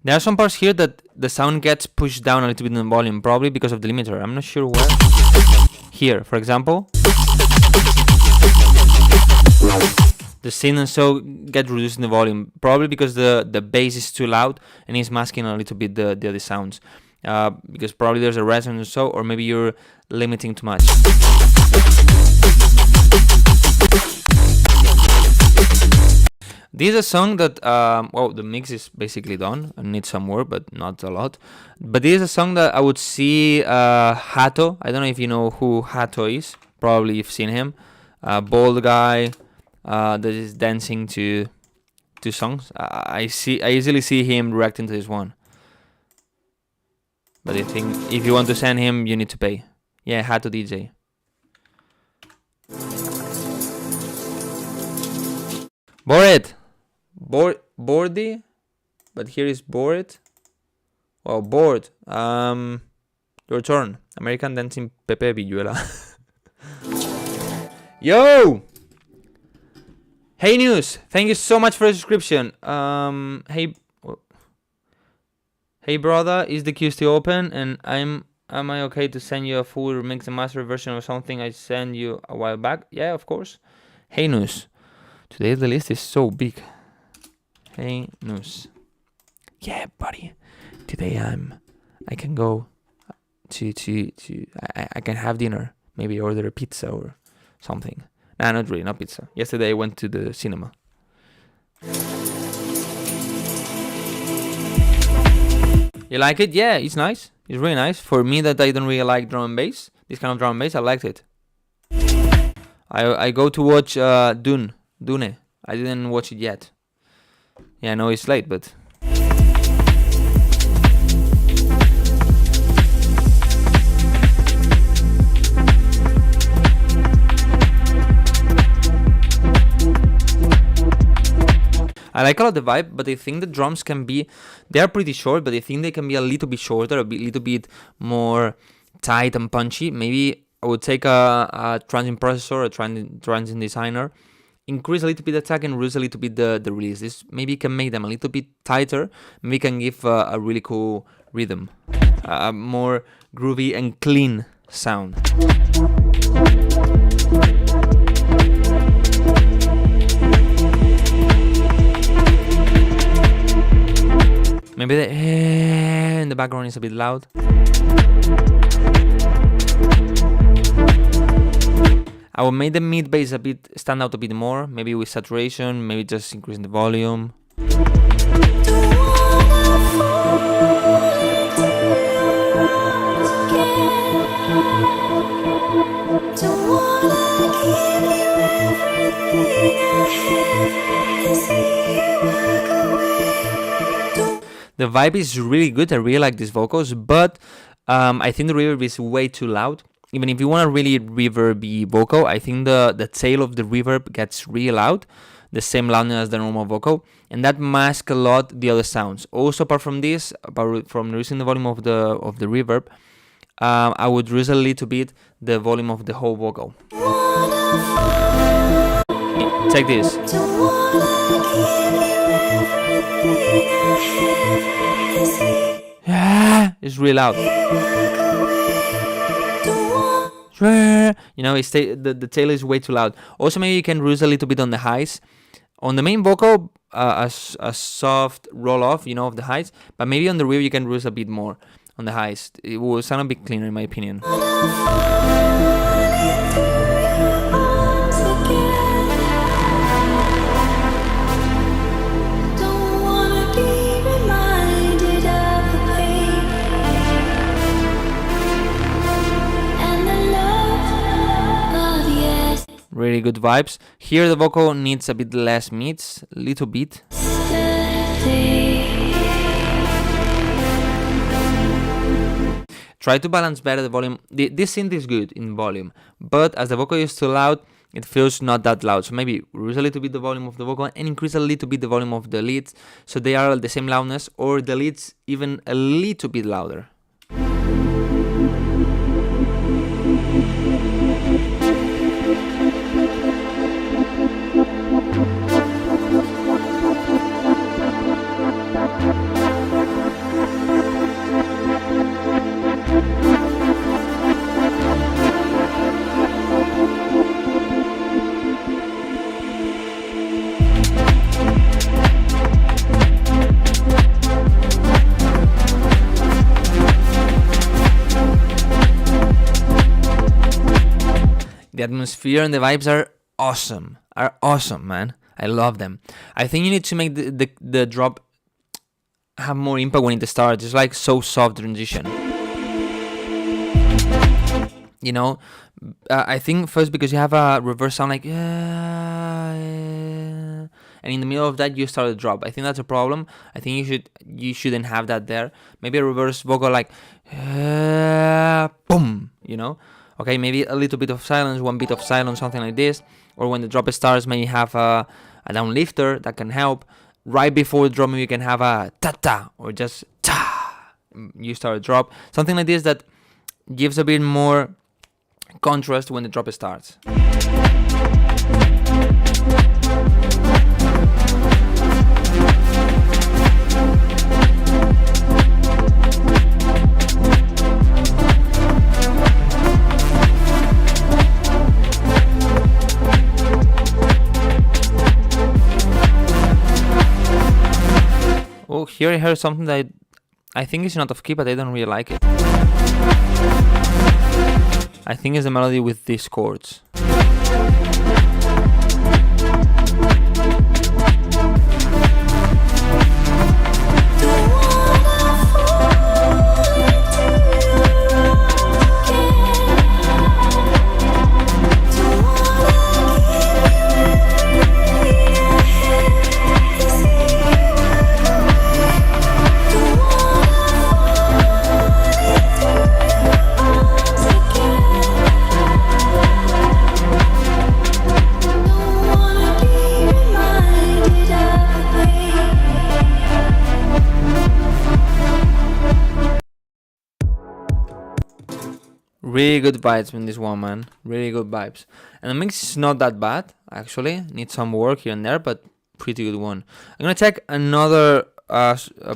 There are some parts here that the sound gets pushed down a little bit in volume, probably because of the limiter. I'm not sure where. Here, for example. The sin and so get reduced in the volume, probably because the bass is too loud and it's masking a little bit the other sounds. Because probably there's a resonance or so, or maybe you're limiting too much. This is a song that, well, the mix is basically done. I need some more, but not a lot. But this is a song that I would see Hato. I don't know if you know who Hato is. Probably you've seen him. Bald guy that is dancing to songs. I easily see him reacting to this one. But I think if you want to send him, you need to pay. Yeah, Hato DJ. Bored. Boardy, but here is bored. Oh, bored. Your turn. American Dancing Pepe Villuela. Yo! Hey News, thank you so much for the subscription. Hey brother, is the queue still open? And am I okay to send you a full remix and master version of something I sent you a while back? Yeah, of course. Hey News, today the list is so big. Hey News. Yeah, buddy. Today I can go to I can have dinner. Maybe order a pizza or something. Nah, not really, not pizza. Yesterday I went to the cinema. You like it? Yeah, it's nice. It's really nice. For me that I don't really like drum and bass, this kind of drum and bass, I liked it. I go to watch Dune. I didn't watch it yet. Yeah, I know it's late, but... I like a lot the vibe, but I think the drums can be... They're pretty short, but I think they can be a little bit shorter, a little bit more tight and punchy. Maybe I would take a transient processor, a transient designer, increase a little bit the attack and reduce a little bit the release. This maybe can make them a little bit tighter. Maybe can give a really cool rhythm, a more groovy and clean sound. Maybe the in the background is a bit loud. I will make the mid bass a bit stand out a bit more. Maybe with saturation, maybe just increasing the volume. Don't wanna fall The vibe is really good. I really like these vocals, but I think the reverb is way too loud. Even if you want a really reverby vocal, I think the tail of the reverb gets really loud, the same loudness as the normal vocal, and that masks a lot the other sounds. Also, apart from this, from reducing the volume of the reverb, I would reduce a little bit the volume of the whole vocal. Check this. Yeah, it's really loud. You know, the tail is way too loud. Also, maybe you can reduce a little bit on the highs. On the main vocal, a soft roll off, you know, of the highs. But maybe on the reverb, you can reduce a bit more on the highs. It will sound a bit cleaner, in my opinion. Really good vibes. Here the vocal needs a bit less mids, a little bit. Try to balance better the volume. This synth is good in volume, but as the vocal is too loud, it feels not that loud. So maybe reduce a little bit the volume of the vocal and increase a little bit the volume of the leads, so they are the same loudness, or the leads even a little bit louder. The atmosphere and the vibes are awesome, man. I love them. I think you need to make the drop have more impact when it starts. It's like so soft transition. You know, I think first because you have a reverse sound like and in the middle of that you start a drop. I think that's a problem. I think you shouldn't have that there. Maybe a reverse vocal like boom, you know. Okay, maybe a little bit of silence, one bit of silence, something like this. Or when the drop starts, maybe have a down lifter that can help. Right before the drop, maybe you can have a ta-ta or just ta. You start a drop. Something like this that gives a bit more contrast when the drop starts. Oh, here I heard something that I think is not off key, but I don't really like it. I think it's the melody with these chords. Really good vibes in this one, man. Really good vibes. And the mix is not that bad, actually. Needs some work here and there, but pretty good one. I'm gonna check another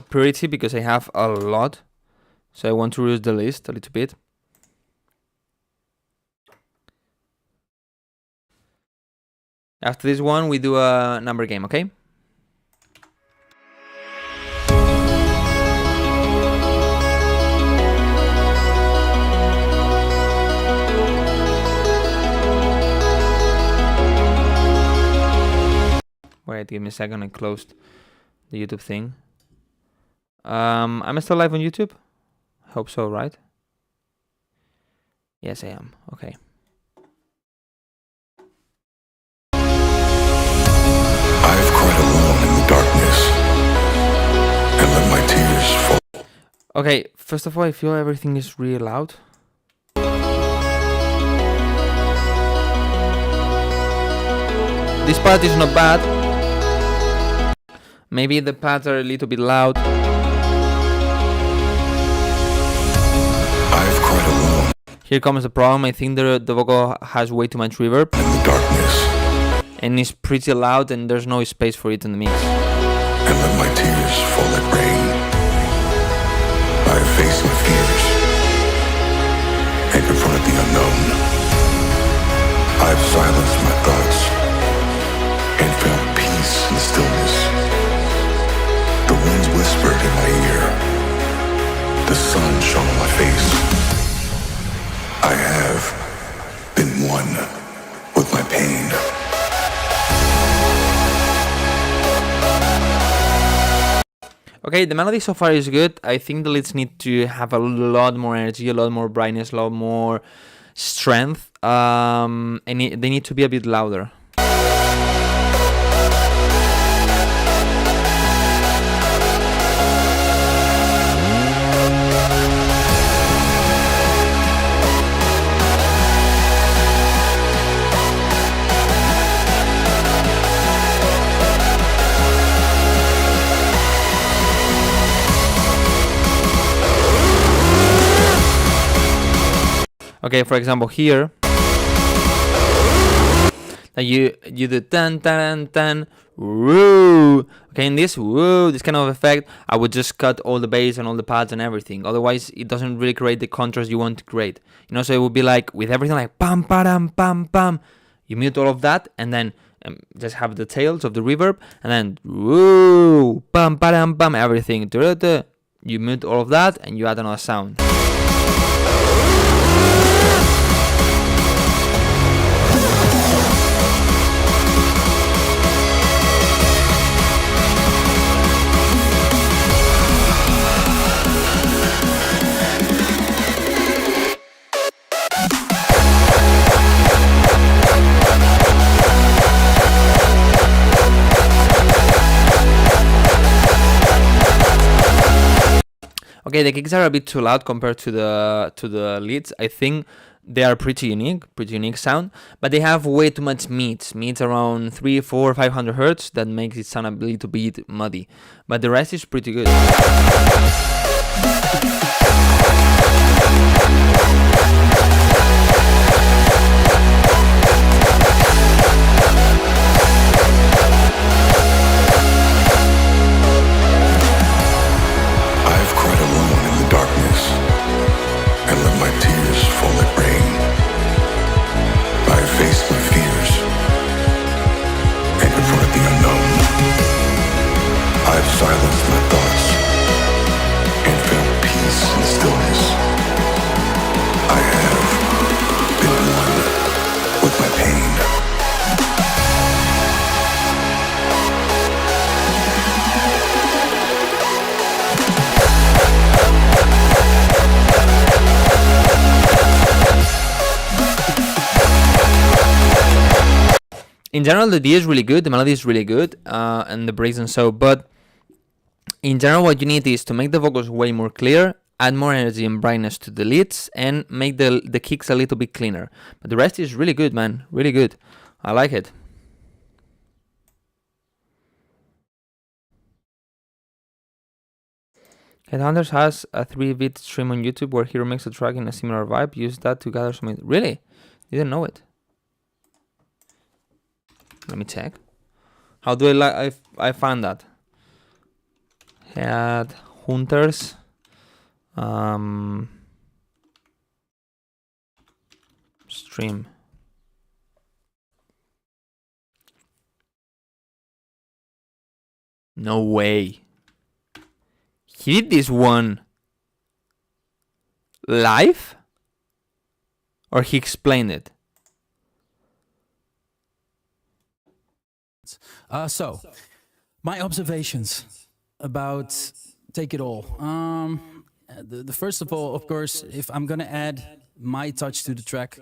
priority because I have a lot. So I want to reduce the list a little bit. After this one, we do a number game, okay? Wait, give me a second. I closed the YouTube thing. I'm still live on YouTube? Hope so, right? Yes, I am. Okay. I've cried alone in the darkness and let my tears Okay, first of all, I feel everything is really loud. This part is not bad. Maybe the pads are a little bit loud. I've cried alone Here comes the problem. I think the vocal has way too much reverb. in the darkness And it's pretty loud and there's no space for it in the mix. and let my tears fall like rain. I've faced my fears and confronted the unknown. I've silenced my thoughts and found peace in the stillness. The winds whispered in my ear. The sun shone on my face. I have been one with my pain. Okay, the melody so far is good. I think the leads need to have a lot more energy, a lot more brightness, a lot more strength. And they need to be a bit louder. Okay, for example, here, that you do tan tan tan woo. Okay, in this woo, this kind of effect, I would just cut all the bass and all the pads and everything. Otherwise, it doesn't really create the contrast you want to create. You know, so it would be like with everything like pam pam pam pam. You mute all of that and then just have the tails of the reverb and then woo pam pam pam everything. You mute all of that and you add another sound. Okay, the kicks are a bit too loud compared to the leads. I think they are pretty unique sound, but they have way too much mids around 300, 400, 500 hertz that makes it sound a little bit muddy. But the rest is pretty good. I've cried alone in the darkness and let my tears fall like rain. I've faced my fears and confronted the unknown. I've silenced my thoughts and found peace in the stillness. I have been one with my pain. In general, the D is really good, the melody is really good, and the breaks and so, but in general, what you need is to make the vocals way more clear, add more energy and brightness to the leads, and make the kicks a little bit cleaner. But the rest is really good, man, really good. I like it. Headhunters has a 3-bit stream on YouTube where he remakes a track in a similar vibe. Use that to gather some... Really? Didn't know it. Let me check. How do I find that? Headhunters. Stream. No way. He did this one live? Or he explained it? So, my observations about Take It All. The first of all, of course, if I'm gonna add my touch to the track,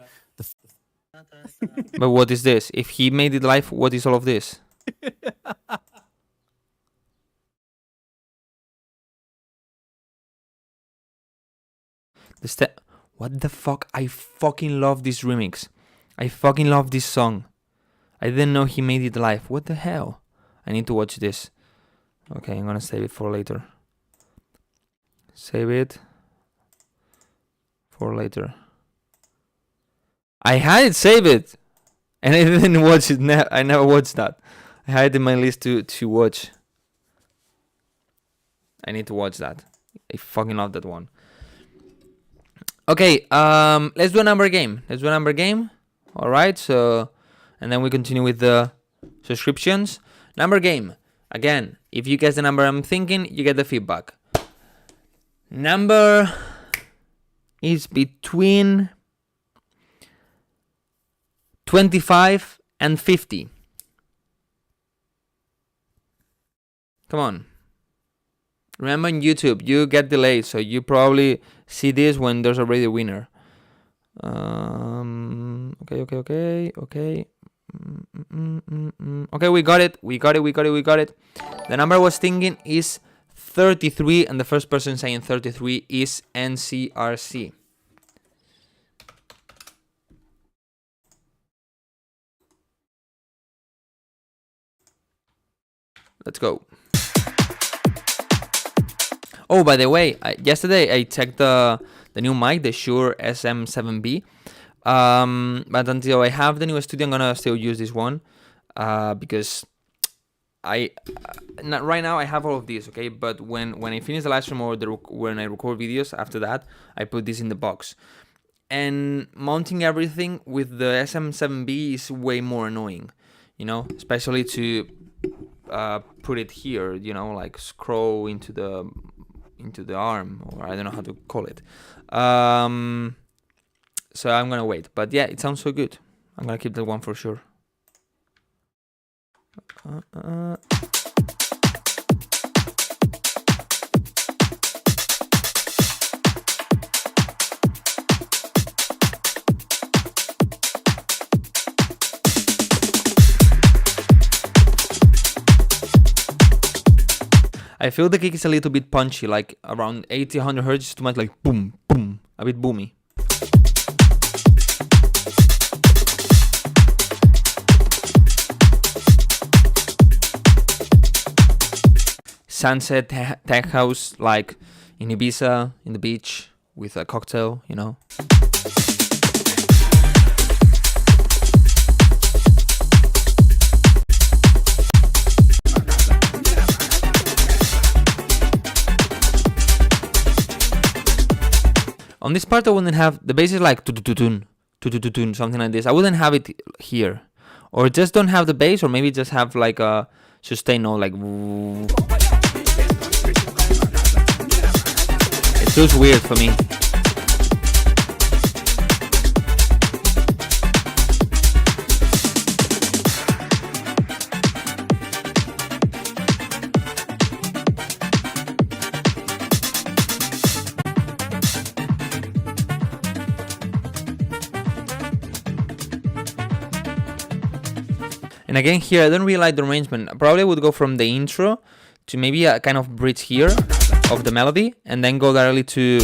But what is this? If he made it live, what is all of this? What the fuck? I fucking love this remix. I fucking love this song. I didn't know he made it live. What the hell? I need to watch this. Okay, I'm gonna save it for later. Save it for later. I had it saved, and I didn't watch it. I never watched that. I had it in my list to watch. I need to watch that. I fucking love that one. Okay, let's do a number game. All right, so, and then we continue with the subscriptions. Number game. Again, if you guess the number I'm thinking, you get the feedback. Number is between 25 and 50. Come on. Remember, on YouTube, you get delayed, so you probably see this when there's already a winner. Okay. Okay, we got it. The number I was thinking is 33, and the first person saying 33 is NCRC. Let's go. Oh, by the way, yesterday I checked the new mic, the Shure SM7B. But until I have the new studio, I'm gonna still use this one, because right now I have all of these, okay. But when I finish the live stream or when I record videos, after that I put this in the box. And mounting everything with the SM7B is way more annoying, you know, especially to put it here, you know, like scroll into the arm, or I don't know how to call it. So I'm gonna wait, but yeah, it sounds so good. I'm gonna keep that one for sure. I feel the kick is a little bit punchy, like around 80-100 hertz, too much like boom, boom, a bit boomy. Sunset tech house, like in Ibiza, in the beach, with a cocktail, you know. On this part, I wouldn't have the bass is like tu-tu-tu-tun, tu-tu-tu-tun, something like this. I wouldn't have it here, or just don't have the bass, or maybe just have like a sustain note, like. It feels weird for me. And again here, I don't really like the arrangement. I probably would go from the intro to maybe a kind of bridge here of the melody, and then go directly to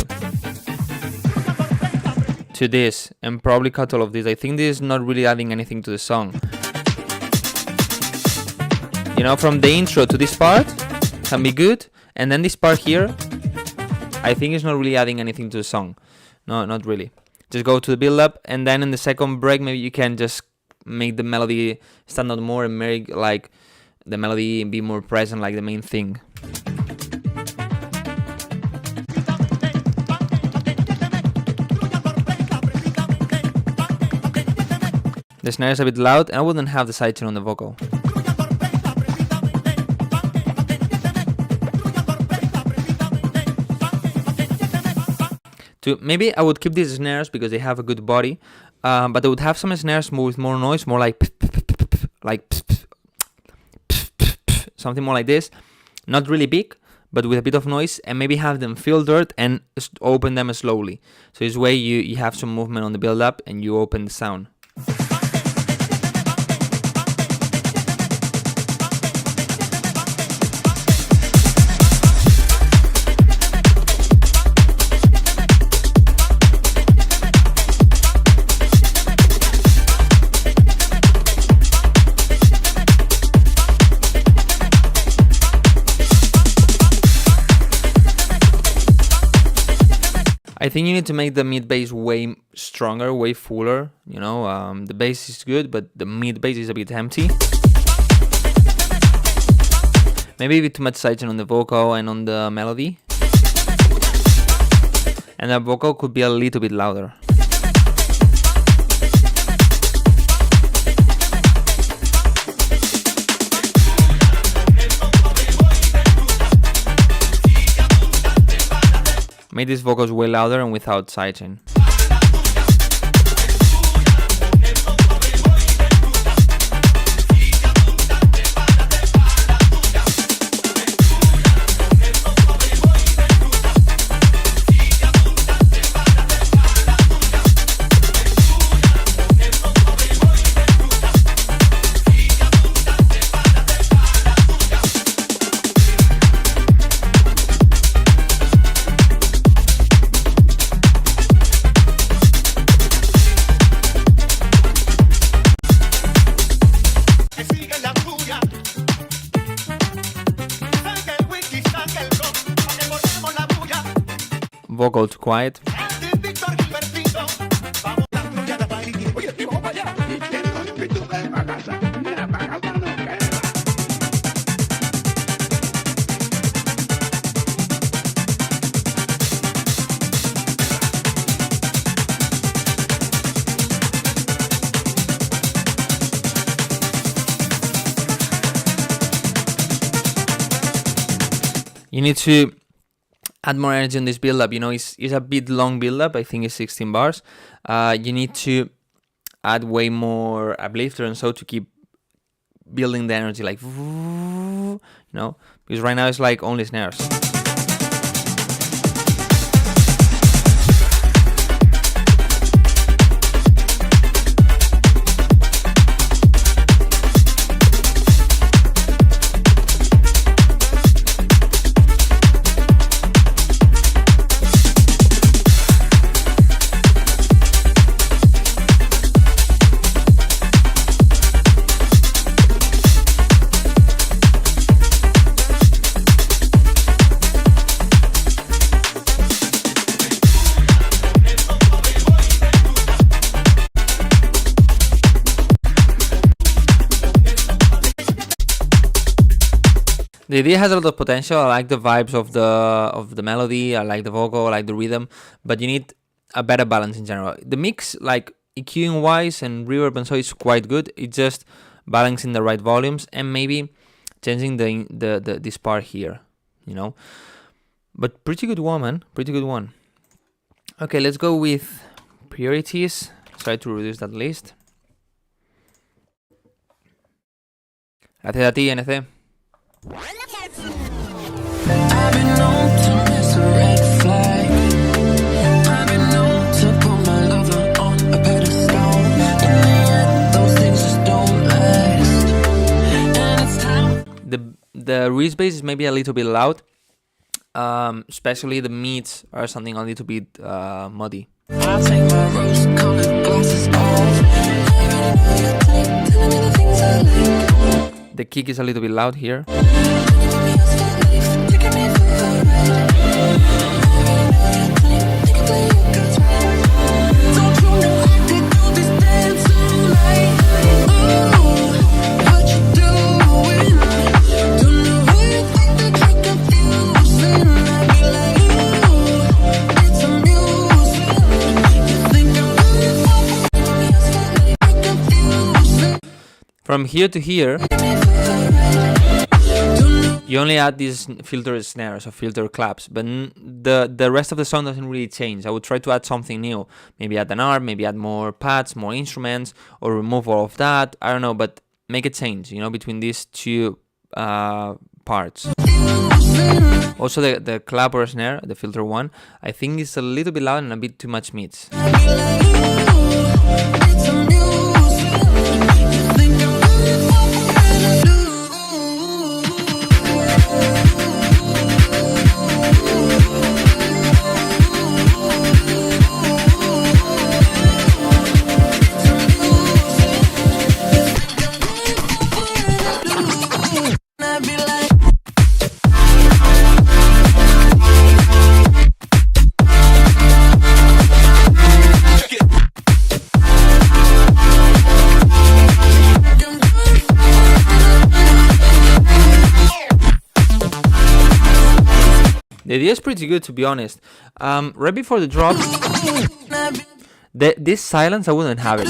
this, and probably cut all of this. I think this is not really adding anything to the song. You know, from the intro to this part can be good, and then this part here, I think it's not really adding anything to the song. No, not really. Just go to the build up, and then in the second break, maybe you can just make the melody stand out more and make like the melody be more present, like the main thing. The snare is a bit loud, and I wouldn't have the sidechain on the vocal. Maybe I would keep these snares because they have a good body, but I would have some snares with more noise, more like something more like this. Not really big, but with a bit of noise, and maybe have them filtered and open them slowly. So this way you have some movement on the build up and you open the sound. think you need to make the mid bass way stronger, way fuller. You know, the bass is good, but the mid bass is a bit empty. Maybe a bit too much sidechain on the vocal and on the melody. And the vocal could be a little bit louder. Make these vocals way louder and without sidechain. Vocal too quiet. You need to add more energy on this build-up. You know, it's a bit long build-up. I think it's 16 bars. You need to add way more uplifter and so to keep building the energy, like, you know, because right now it's like only snares. The idea has a lot of potential. I like the vibes of the melody. I like the vocal. I like the rhythm. But you need a better balance in general. The mix, like EQing wise and reverb and so, is quite good. It's just balancing the right volumes and maybe changing this part here, you know. But pretty good one, man. Pretty good one. Okay, let's go with priorities. Try to reduce that list. Gracias a ti, NC. I've been known to miss a red flag. I've been known to put my lover on a pedestal. In the end, those things just don't last. And it's time. The Reese bass is maybe a little bit loud. Especially the mids are something a little bit muddy. I'll take my rose-colored glasses off. Telling me the things I like. The kick is a little bit loud here. From here to here, you only add these filter snares or filter claps, but the rest of the song doesn't really change. I would try to add something new. Maybe add an arp, maybe add more pads, more instruments, or remove all of that. I don't know, but make a change, you know, between these two parts. Also, the clap or snare, the filter one, I think it's a little bit loud and a bit too much mids. The idea is pretty good, to be honest. Right before the drop, this silence, I wouldn't have it.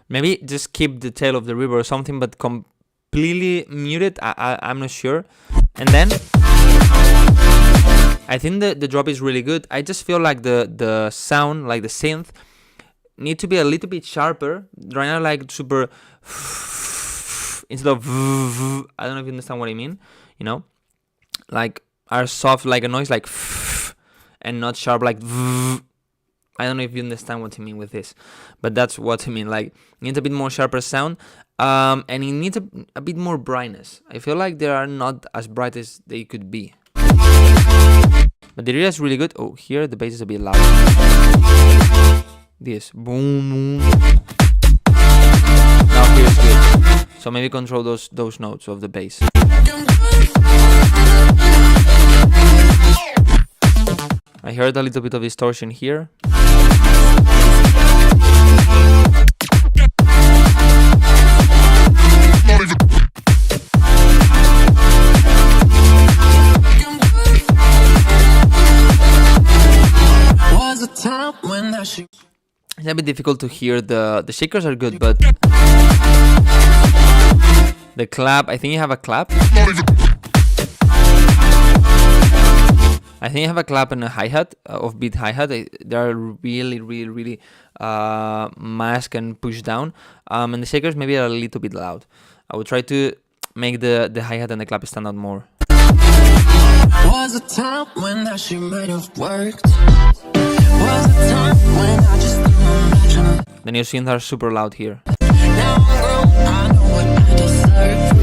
Maybe just keep the tail of the river or something, but completely mute it. I'm not sure. And then I think the drop is really good. I just feel like the sound, like the synth, need to be a little bit sharper. Right now, like super instead of I don't know if you understand what I mean. You know, like are soft like a noise like and not sharp like. I don't know if you understand what I mean with this, but that's what I mean. Like, it needs a bit more sharper sound, and it needs a bit more brightness. I feel like they are not as bright as they could be. But the area is really good. Oh, here the bass is a bit loud. This boom, boom. Now here is good. So maybe control those notes of the bass. I heard a little bit of distortion here. It's a bit difficult to hear. The shakers are good, but the clap, I think you have a clap. I think I have a clap and a hi-hat, offbeat hi-hat. They are really mask and push down. And the shakers maybe are a little bit loud. I would try to make the hi-hat and the clap stand out more. Was a time when that shit might have worked. Was a time when I just imagine. The new synths are super loud here. Now I'm grown, I know what I deserve.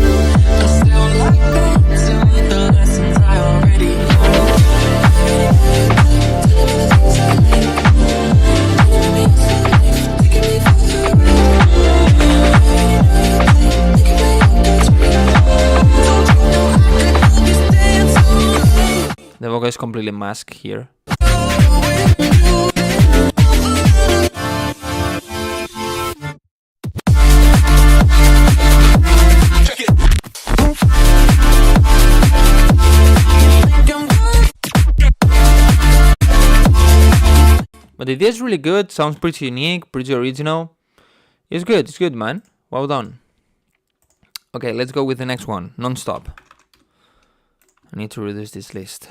But still like that, tell me the lessons I already The vocal is completely masked here. But the idea is really good, sounds pretty unique, pretty original. It's good, man. Well done. Okay, let's go with the next one, Non-Stop. I need to reduce this list.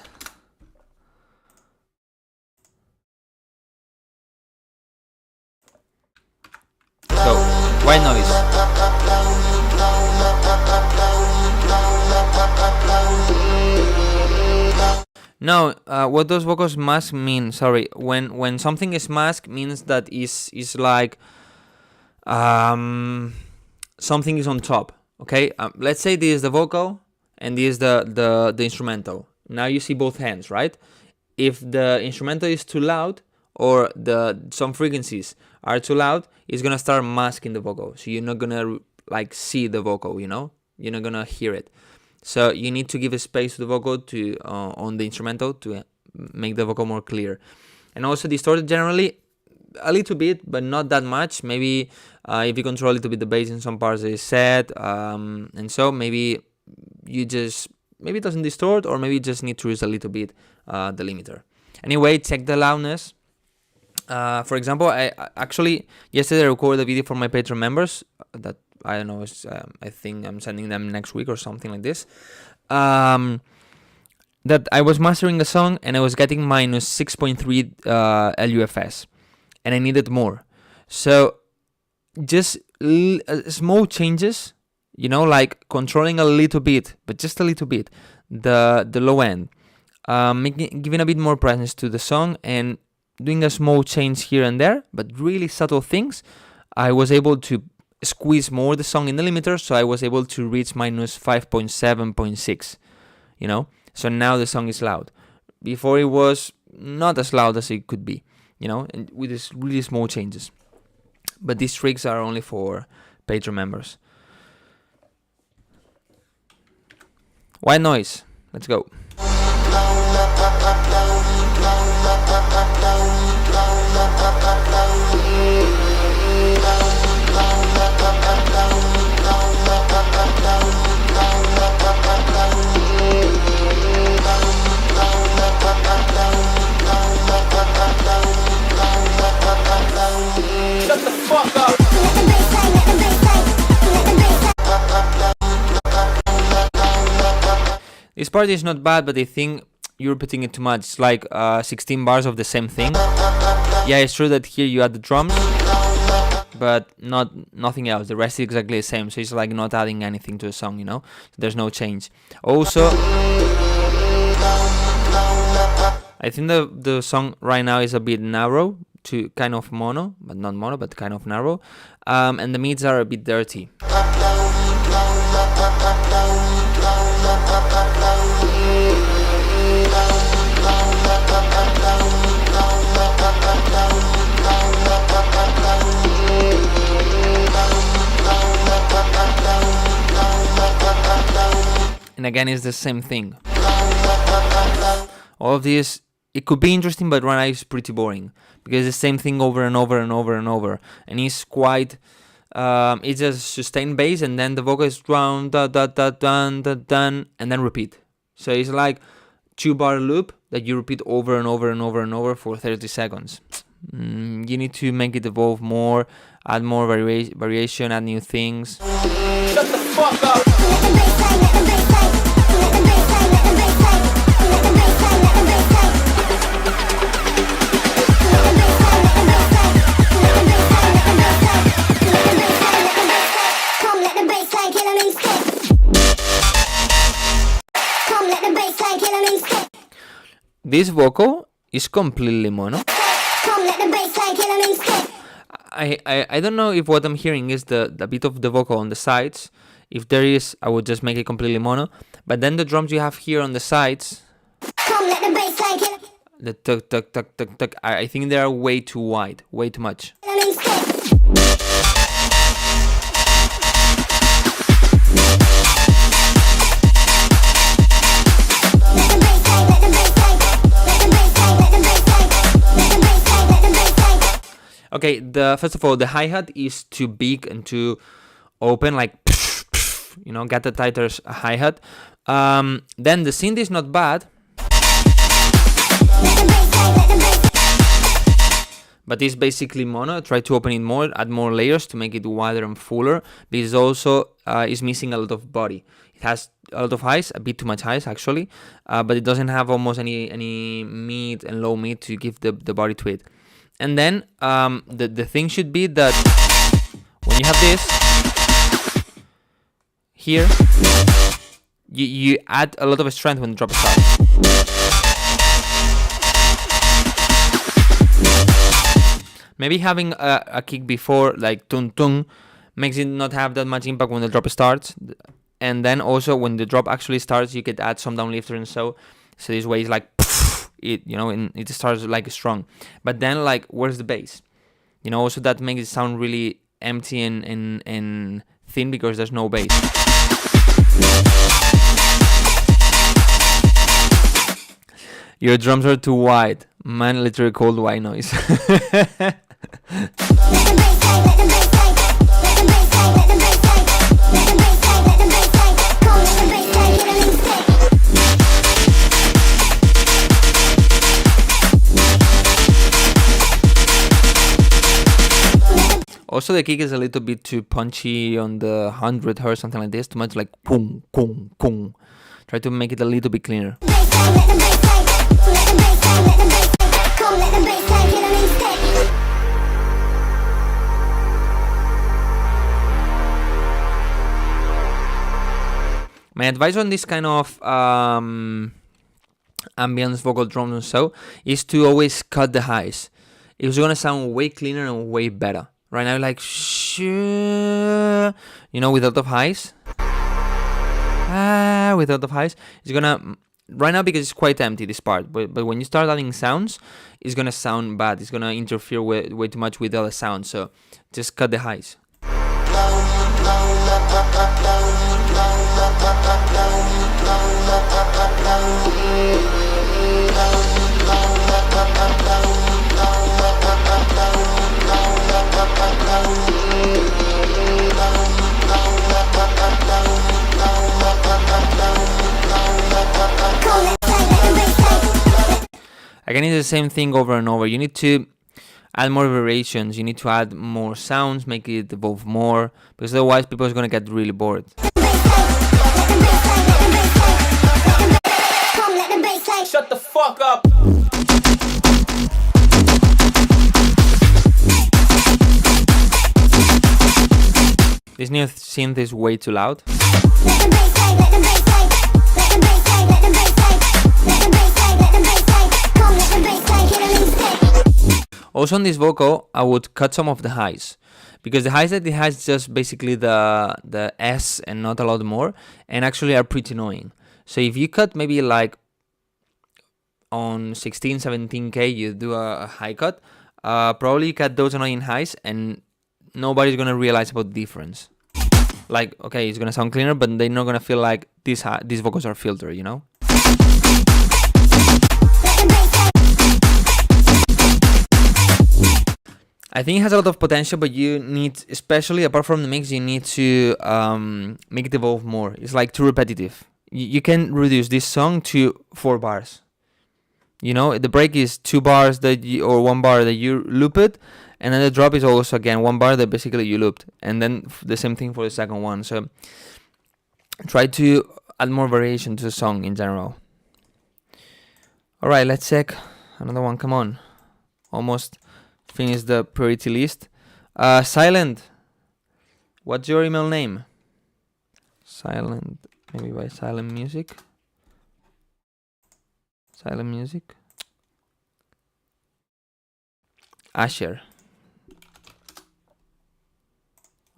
So, white noise. No, what those vocals mask mean? Sorry, when something is masked means that is like something is on top. Okay, let's say this is the vocal and this is the instrumental. Now you see both hands, right? If the instrumental is too loud or some frequencies are too loud, it's gonna start masking the vocal. So you're not gonna like see the vocal, you know? You're not gonna hear it. So you need to give a space to the vocal to on the instrumental to make the vocal more clear. And also distorted generally a little bit, but not that much. Maybe if you control a little bit the bass in some parts is set, and so maybe it doesn't distort, or maybe you just need to use a little bit the limiter. Anyway, check the loudness. For example, I actually yesterday recorded a video for my Patreon members that I don't know. I think I'm sending them next week or something like this. That I was mastering a song and I was getting minus 6.3 LUFS, and I needed more. So just small changes, you know, like controlling a little bit, but just a little bit, the low end, giving a bit more presence to the song and doing a small change here and there, but really subtle things. I was able to squeeze more the song in the limiter, so I was able to reach minus 5.7.6, you know. So now the song is loud. Before it was not as loud as it could be, you know, and with these really small changes. But these tricks are only for Patreon members. White noise. Let's go. part is not bad, but I think you're repeating it too much. It's like 16 bars of the same thing. Yeah, it's true that here you add the drums, but nothing else. The rest is exactly the same, so it's like not adding anything to the song, you know? So there's no change. Also, I think the song right now is a bit narrow, to kind of mono, but not mono, but kind of narrow. And the mids are a bit dirty. And again, it's the same thing. All of this, it could be interesting, but right now it's pretty boring because it's the same thing over and over and over and over, and it's quite. It's a sustained bass, and then the vocal is down, da da da dun da dun, and then repeat. So it's like 2-bar loop that you repeat over and over and over and over for 30 seconds. You need to make it evolve more, add more variation, add new things. Shut the fuck up. This vocal is completely mono. I don't know if what I'm hearing is the bit of the vocal on the sides. If there is, I would just make it completely mono. But then the drums you have here on the sides, the tuk tuk tuk tuk tuk, I think they are way too wide, way too much. Okay, first of all, the hi-hat is too big and too open, like, you know, get the tighter hi-hat. Then the synth is not bad, but it's basically mono. Try to open it more, add more layers to make it wider and fuller. But it's also is missing a lot of body. It has a lot of highs, a bit too much highs actually, but it doesn't have almost any mid and low mid to give the body to it. And then the thing should be that when you have this here, you add a lot of strength when the drop starts. Maybe having a kick before, like tung tung, makes it not have that much impact when the drop starts. And then also when the drop actually starts, you could add some downlifter and so this way it's like it, you know, and it starts like strong. But then, like, where's the bass? You know, also that makes it sound really empty and thin because there's no bass. Your drums are too wide. Man, literally called white noise. Also, the kick is a little bit too punchy on the 100 Hz, something like this. Too much like boom, boom, boom. Try to make it a little bit cleaner. My advice on this kind of ambience vocal drums and so is to always cut the highs. It's gonna sound way cleaner and way better. Right now, like, you know, with a lot of highs. With a lot of highs. It's gonna, right now because it's quite empty, this part. But when you start adding sounds, it's gonna sound bad. It's gonna interfere way too much with other sounds. So just cut the highs. Again, it's the same thing over and over. You need to add more variations. You need to add more sounds, make it evolve more, because otherwise people are going to get really bored. fuck up. This new synth is way too loud. Also on this vocal, I would cut some of the highs, because the highs that it has is just basically the S and not a lot more, and actually are pretty annoying. So if you cut maybe like on 16, 17K, you do a high cut, probably cut those annoying highs and nobody's gonna realize about the difference. Like, okay, it's gonna sound cleaner, but they're not gonna feel like these vocals are filtered, you know? I think it has a lot of potential, but you need, especially apart from the mix, you need to make it evolve more. It's like too repetitive. You can reduce this song to 4 bars. You know, the break is 2 bars or 1 bar that you loop it, and then the drop is also again 1 bar that basically you looped, and then the same thing for the second one. So try to add more variation to the song in general. All right, let's check another one. Come on, almost finished the priority list. Silent, what's your email name? Silent, maybe by Silent Music. Silent Music. Asher.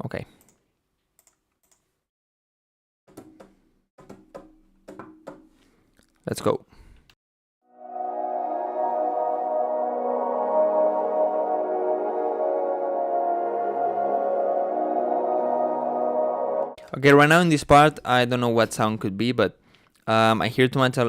Okay. Let's go. Okay, right now in this part, I don't know what sound could be, but I hear too much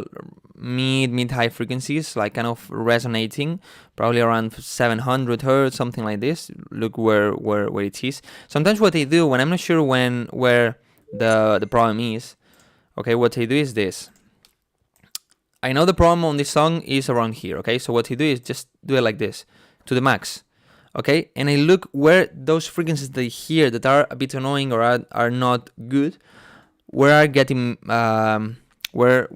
mid-high frequencies, like kind of resonating, probably around 700 hertz, something like this. Look where it is. Sometimes what they do, when I'm not sure where the problem is, okay, what they do is this. I know the problem on this song is around here, okay? So what they do is just do it like this, to the max, okay? And I look where those frequencies they hear that are a bit annoying or are not good, where are getting... where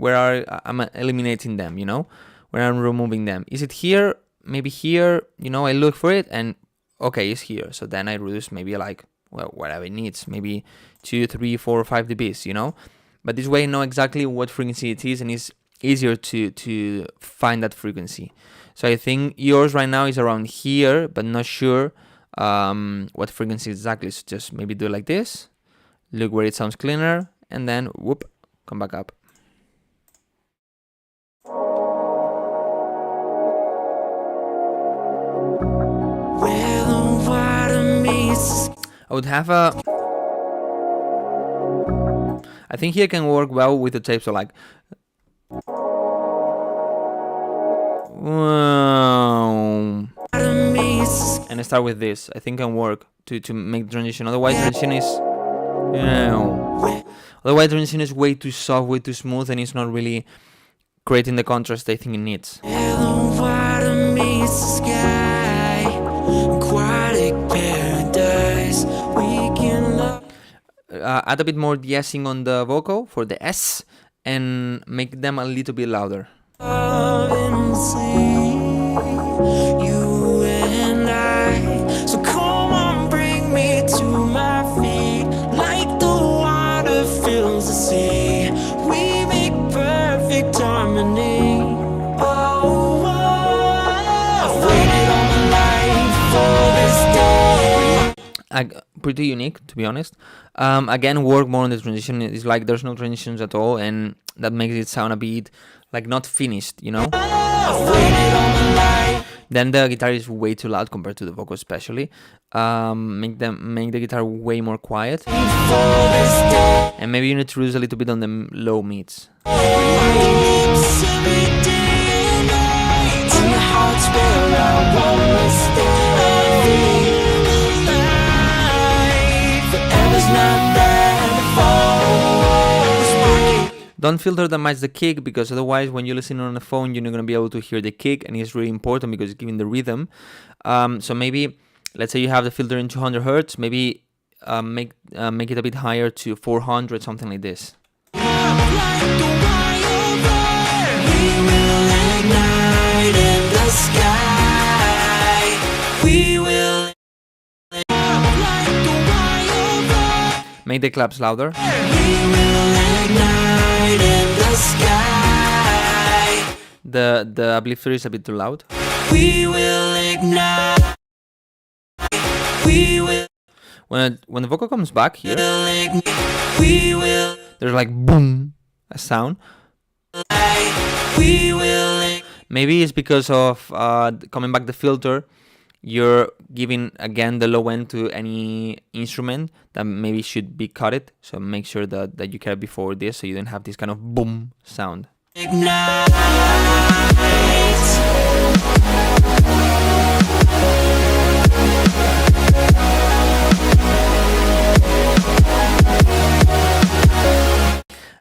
I'm eliminating them, you know, where I'm removing them. Is it here? Maybe here, you know, I look for it and okay, it's here. So then I reduce maybe like, well, whatever it needs, maybe 2, 3, 4, 5 dBs, you know. But this way I know exactly what frequency it is and it's easier to find that frequency. So I think yours right now is around here, but not sure what frequency exactly. So just maybe do it like this, look where it sounds cleaner, and then whoop, come back up. I would have I think here can work well with the tape, so like and I start with this. I think can work to make the transition. Otherwise transition is transition is way too soft, way too smooth, and it's not really creating the contrast I think it needs. Add a bit more de-essing on the vocal for the S and make them a little bit louder. Pretty unique, to be honest. Again, work more on the transition. It's like there's no transitions at all, and that makes it sound a bit like not finished, you know. Then the guitar is way too loud compared to the vocal, especially. Make the guitar way more quiet, and maybe you need to reduce a little bit on the low mids. Don't filter that much the kick, because otherwise when you listen on the phone you're not going to be able to hear the kick, and it's really important because it's giving the rhythm. So maybe, let's say you have the filter in 200 hertz, maybe make it a bit higher to 400, something like this. sky. We will Make the claps louder. ignite in the sky. The uplifter is a bit too loud. We will ignite. We will When the vocal comes back here, ignite. We will there's like boom, a sound. We will ignite. Maybe it's because of coming back the filter. You're giving again the low end to any instrument that maybe should be cut. So make sure that you cut it before this, so you don't have this kind of boom sound. Ignite.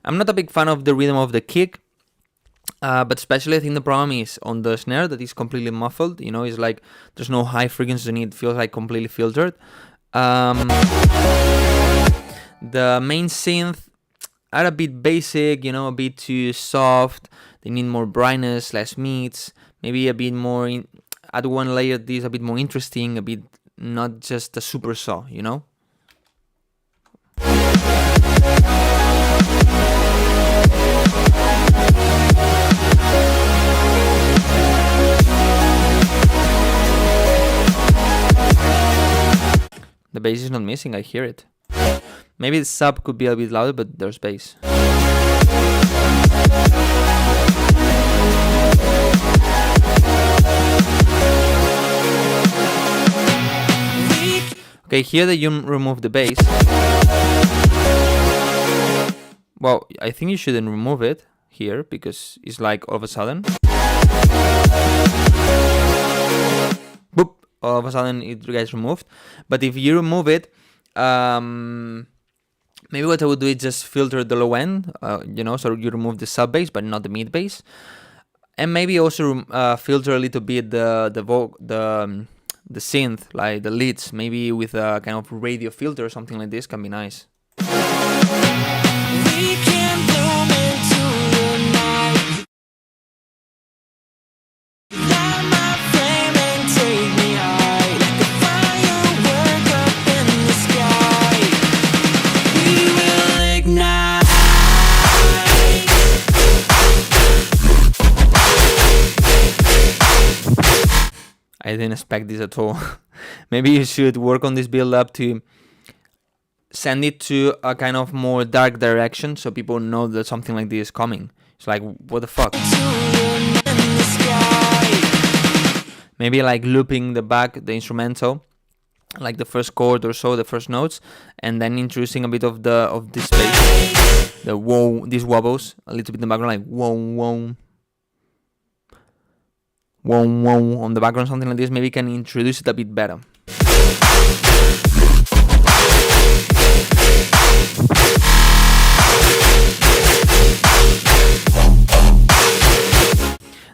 I'm not a big fan of the rhythm of the kick, but especially I think the problem is on the snare that is completely muffled. You know, it's like there's no high frequency in it. It feels like completely filtered. The main synth are a bit basic, you know, a bit too soft. They need more brightness, less mids, maybe a bit more. Add one layer. This a bit more interesting, a bit not just a super saw, you know. The bass is not missing, I hear it. Maybe the sub could be a bit louder, but there's bass. Okay, here that you remove the bass. Well, I think you shouldn't remove it here, because it's like all of a sudden. Boop! All of a sudden it gets removed. But if you remove it, maybe what I would do is just filter the low end, you know, so you remove the sub bass but not the mid bass, and maybe also filter a little bit the synth, like the leads, maybe with a kind of radio filter or something like this can be nice. We can bloom into the night. Light my flame and take me high, like a firework up in the sky. We will ignite. I didn't expect this at all. Maybe you should work on this build up to send it to a kind of more dark direction, so people know that something like this is coming. It's like, what the fuck? Maybe like looping the instrumental, like the first chord or so, the first notes, and then introducing a bit of this bass, the whoa, these wobbles, a little bit in the background, like whoa, whoa, whoa, whoa on the background, something like this. Maybe can introduce it a bit better.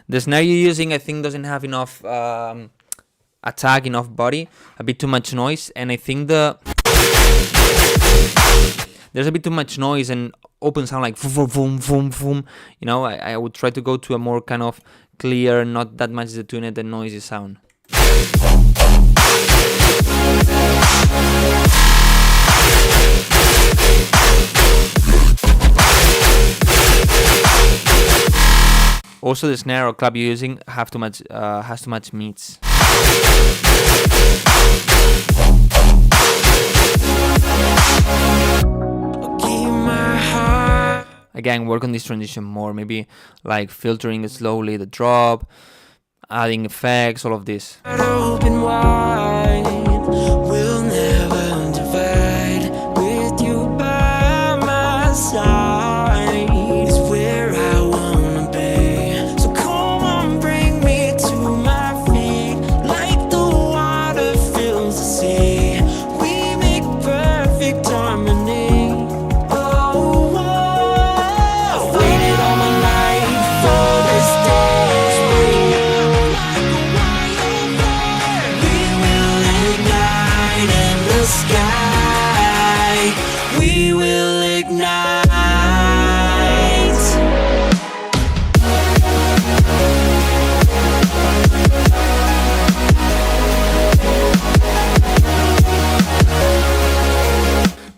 The snare you're using, I think, doesn't have enough attack, enough body, a bit too much noise, and I think there's a bit too much noise and open sound, like boom, boom, boom, boom. You know, I would try to go to a more kind of clear, not that much detuned and noisy sound. Also, the snare or clap you're using has too much mids. Again, work on this transition more. Maybe like filtering it slowly, the drop, adding effects, all of this. Open wide, we'll never divide. With you by my side is where I wanna be. So come on, bring me to my feet, like the water fills the sea. We make perfect harmony. Oh, I've waited all my life for this day. We will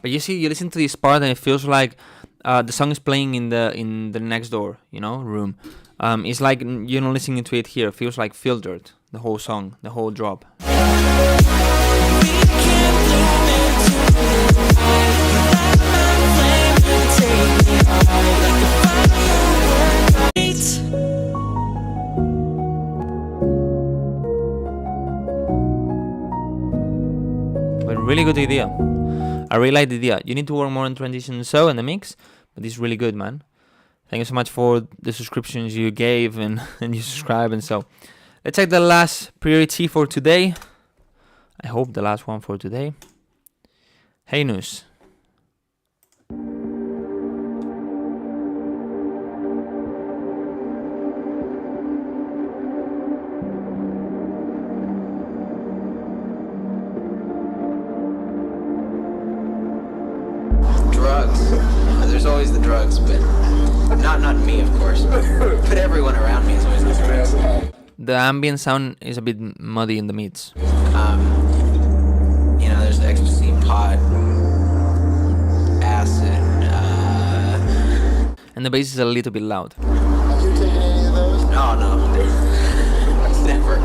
But you see, you listen to this part and it feels like the song is playing in the next door, room. It's like you're not listening to it here. It feels like filtered, the whole song, the whole drop. But really good idea. I really like the idea. You need to work more on transition and the mix, but it's really good, man. Thank you so much for the subscriptions you gave and you subscribe and so. Let's check the last priority for today. I hope the last one for today. Hey News. Drugs. There's always the drugs, but not me, of course. But everyone around me is always the drugs. The ambient sound is a bit muddy in the mids. There's ecstasy, pot, acid, And the bass is a little bit loud. Have you taken any of those? No. Never.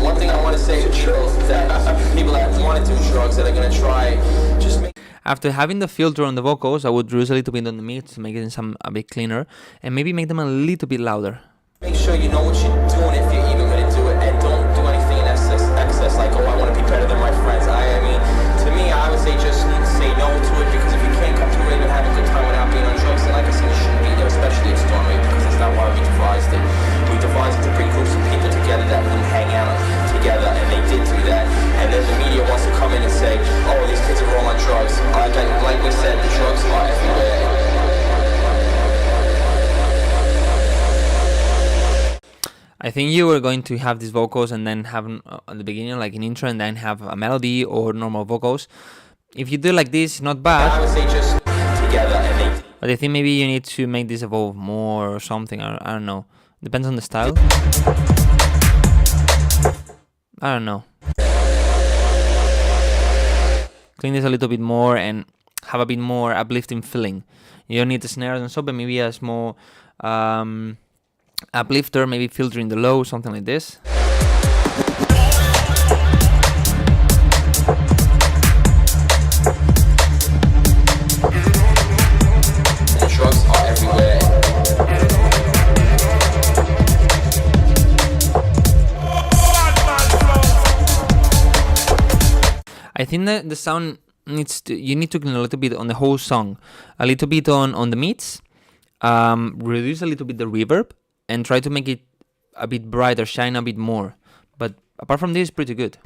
One thing I want to say to people that people that want to do drugs that are going to try, just make... After having the filter on the vocals, I would reduce a little bit on the mids to make it a bit cleaner, and maybe make them a little bit louder. Make sure you know what you're doing if you're even going to do it, and don't do anything in excess like, oh, I want to be better than my friends. I mean, to me, I would say just say no to it, because if you can't come to it and have a good time without being on drugs, then like I said, it shouldn't be there, especially at Stormway, because that's not why we devised it. We devised it to bring groups of people together that wouldn't hang out together, and they did do that. And then the media wants to come in and say, oh, these kids are all on drugs. Like we said, the drugs are everywhere. I think you were going to have these vocals and then have at the beginning like an intro and then have a melody or normal vocals. If you do like this, not bad. I would say just together and they... But I think maybe you need to make this evolve more or something. I don't know. Depends on the style. I don't know. Clean this a little bit more and have a bit more uplifting feeling. You don't need the snares and so, but maybe a small uplifter, maybe filtering the low, something like this. The drugs are everywhere. I think that the sound you need to clean a little bit on the whole song, a little bit on the mids, reduce a little bit the reverb, and try to make it a bit brighter, shine a bit more. But apart from this, pretty good.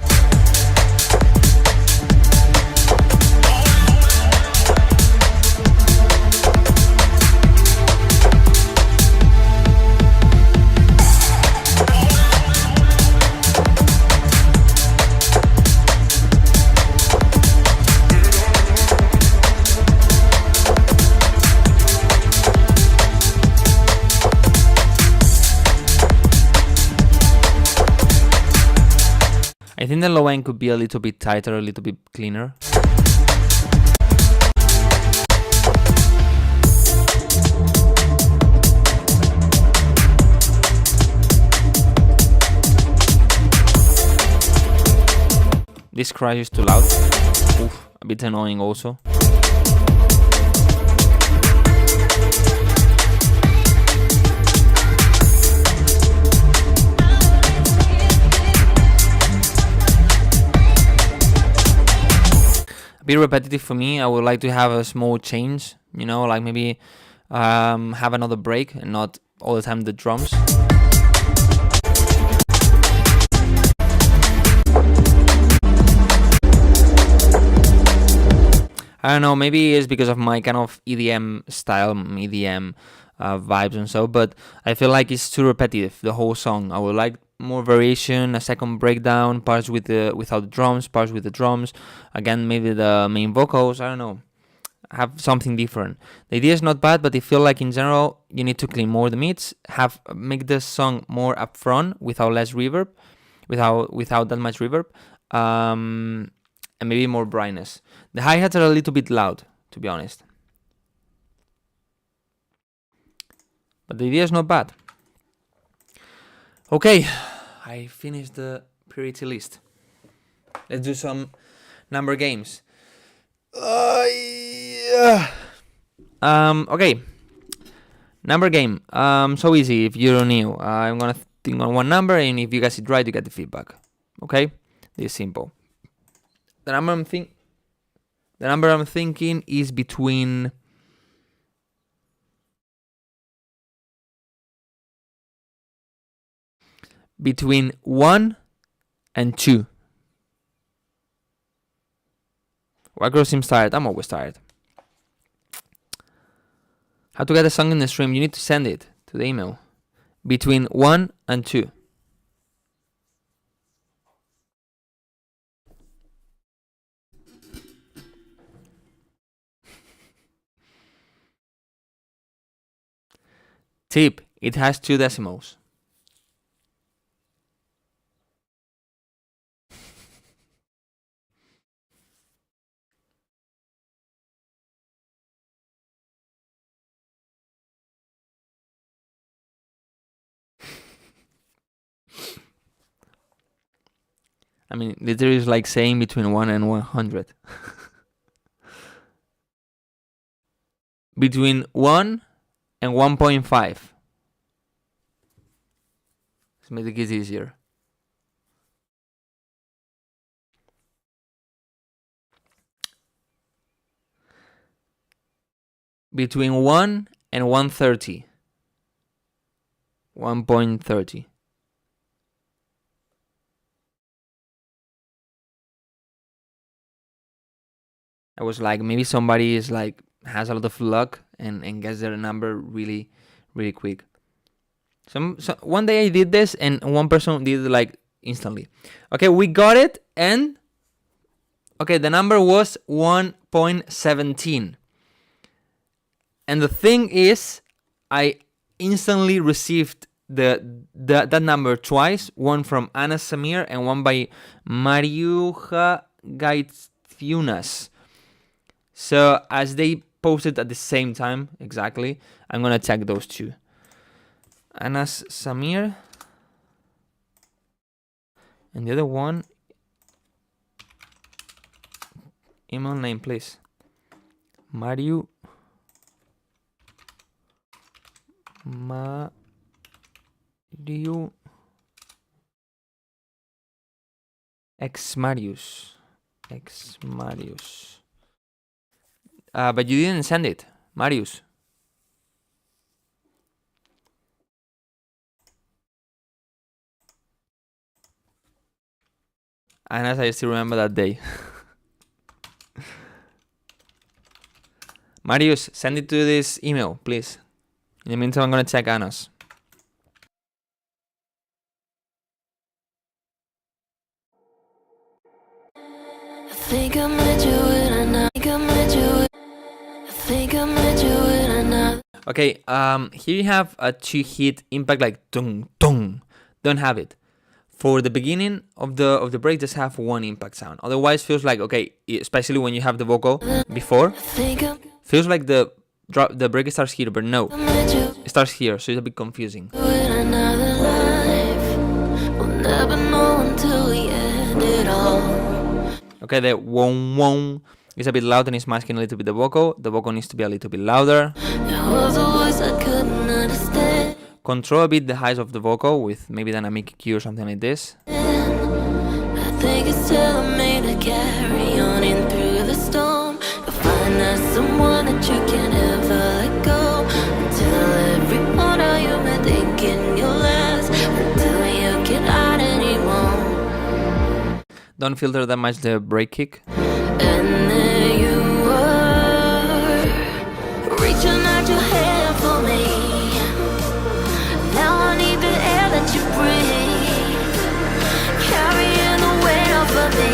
I think the low end could be a little bit tighter, a little bit cleaner. This crash is too loud. Oof, a bit annoying also. A bit repetitive for me. I would like to have a small change, like maybe have another break and not all the time the drums. I don't know, maybe it's because of my kind of EDM style, EDM vibes and so, but I feel like it's too repetitive, the whole song. I would like more variation, a second breakdown, parts without the drums, parts with the drums, again maybe the main vocals, I don't know, have something different. The idea is not bad, but I feel like in general you need to clean more the mids, make the song more upfront without less reverb, without that much reverb, and maybe more brightness. The hi-hats are a little bit loud, to be honest. But the idea is not bad. Okay, I finished the priority list. Let's do some number games. Yeah. Okay. Number game. So easy if you're new. I'm gonna think on one number, and if you guys it right, you get the feedback. Okay? This is simple. The number I'm thinking is between between 1 and 2. Wildcrow seems tired. I'm always tired. How to get a song in the stream? You need to send it to the email. Between 1 and 2. Tip, it has 2 decimals. I mean, literally is like saying between 1 and 100. Between 1 and 1.5. Let's make it easier. Between 1 and 130. 1.30. I was like, maybe somebody is like has a lot of luck and gets their number really, really quick. So one day I did this and one person did it like instantly. Okay, we got it, and okay, the number was 1.17. And the thing is, I instantly received that number twice, one from Anna Samir and one by Mariuja Gaithunas. So as they posted at the same time, exactly, I'm gonna check those two. Anas Samir. And the other one, email name please. Mariu X Marius. But you didn't send it, Marius. And as I still remember that day. Marius, send it to this email, please. In the meantime, I'm gonna check Anna's. I think I met you in another. Okay, here you have a 2-hit impact like dong dong. Don't have it. For the beginning of the break, just have 1 impact sound. Otherwise, feels like, okay, especially when you have the vocal before, feels like the break starts here, but no, it starts here, so it's a bit confusing. Okay, the wong wong is a bit loud and it's masking a little bit the vocal. The vocal needs to be a little bit louder. Control a bit the highs of the vocal with maybe dynamic EQ or something like this. I think it's telling me to carry on in through the storm. You'll find there's someone that you can ever let go. Until every corner you've been thinking you'll last. Until you can't hide anymore. Don't filter that much the break kick. And there you were, reaching out your hand for me. Now I need the air that you breathe, carrying the weight off of me,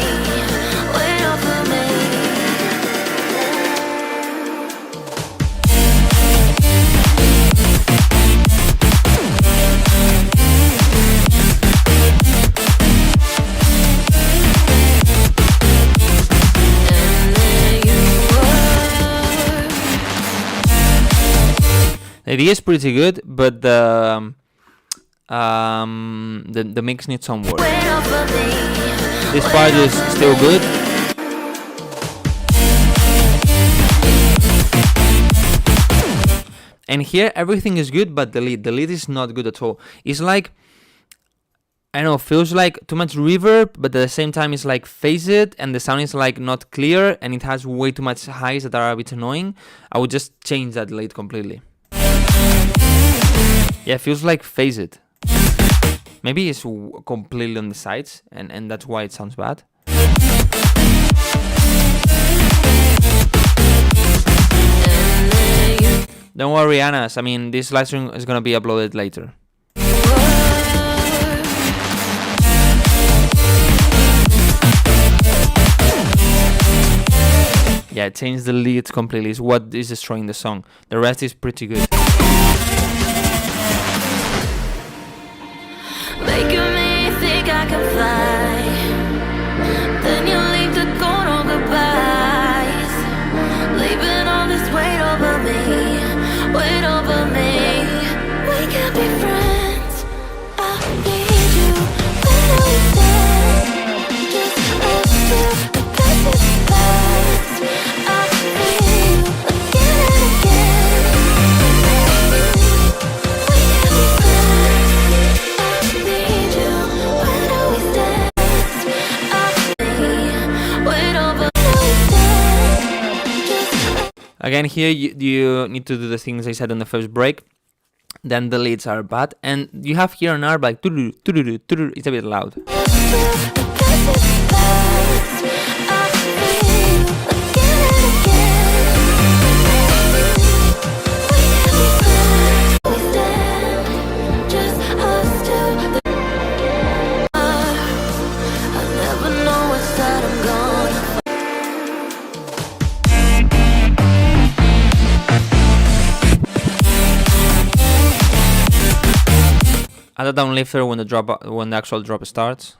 weight off of me. The idea is pretty good, but the mix needs some work. Wait up for me. This part is still good. And here everything is good, but the lead is not good at all. It's like, I don't know, feels like too much reverb, but at the same time it's like phased, and the sound is like not clear, and it has way too much highs that are a bit annoying. I would just change that lead completely. Yeah, it feels like phased. Maybe it's completely on the sides, and that's why it sounds bad. Don't worry, Anas. I mean, this live stream is gonna be uploaded later. Yeah, change the lead completely. Is what is destroying the song. The rest is pretty good. Making me think I can fly. Then you leave to go on goodbyes. Leaving all this weight over me. Weight over me. We can be friends. I need you. Where do we stand? Just us two. The best is past. I feel you again and again. We can be friends. I need you. Where do we stand? I feel. Wait over. Where do we stand? Just Again, here you need to do the things I said on the first break. Then the leads are bad, and you have here an arp like it's a bit loud. Add a down lifter when the actual drop starts.